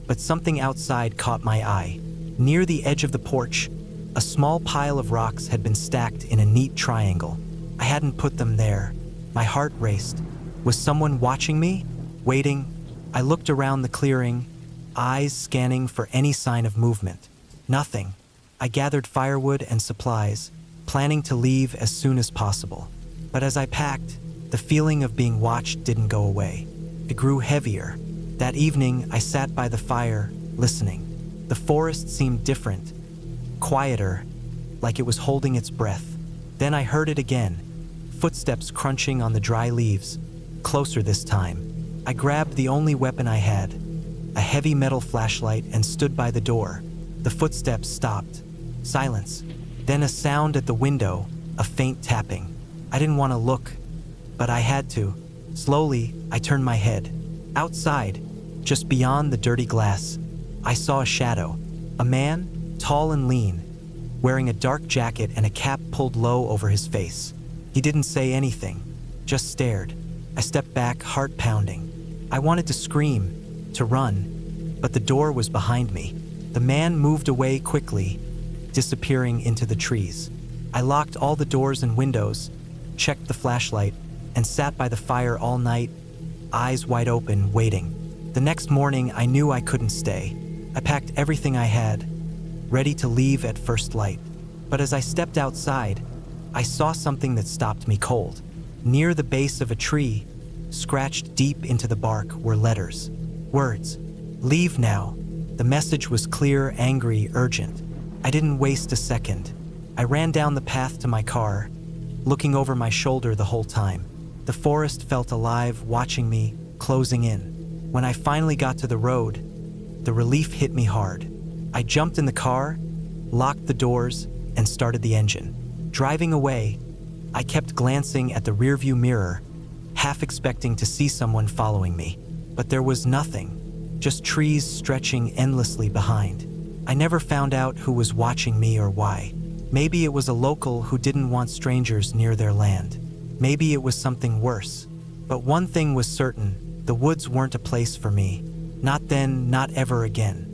but something outside caught my eye. Near the edge of the porch, a small pile of rocks had been stacked in a neat triangle. I hadn't put them there. My heart raced. Was someone watching me? Waiting? I looked around the clearing, eyes scanning for any sign of movement. Nothing. I gathered firewood and supplies, planning to leave as soon as possible. But as I packed, the feeling of being watched didn't go away. It grew heavier. That evening, I sat by the fire, listening. The forest seemed different, quieter, like it was holding its breath. Then I heard it again, footsteps crunching on the dry leaves, closer this time. I grabbed the only weapon I had, a heavy metal flashlight, and stood by the door. The footsteps stopped. Silence. Then a sound at the window, a faint tapping. I didn't want to look, but I had to. Slowly, I turned my head. Outside, just beyond the dirty glass, I saw a shadow. A man, tall and lean, wearing a dark jacket and a cap pulled low over his face. He didn't say anything, just stared. I stepped back, heart pounding. I wanted to scream, to run, but the door was behind me. The man moved away quickly, disappearing into the trees. I locked all the doors and windows, checked the flashlight, and sat by the fire all night, eyes wide open, waiting. The next morning, I knew I couldn't stay. I packed everything I had, ready to leave at first light. But as I stepped outside, I saw something that stopped me cold. Near the base of a tree, scratched deep into the bark, were letters. Words. Leave now. The message was clear, angry, urgent. I didn't waste a second. I ran down the path to my car, looking over my shoulder the whole time. The forest felt alive, watching me, closing in. When I finally got to the road, the relief hit me hard. I jumped in the car, locked the doors, and started the engine. Driving away, I kept glancing at the rearview mirror, half expecting to see someone following me. But there was nothing, just trees stretching endlessly behind. I never found out who was watching me or why. Maybe it was a local who didn't want strangers near their land. Maybe it was something worse. But one thing was certain, the woods weren't a place for me. Not then, not ever again.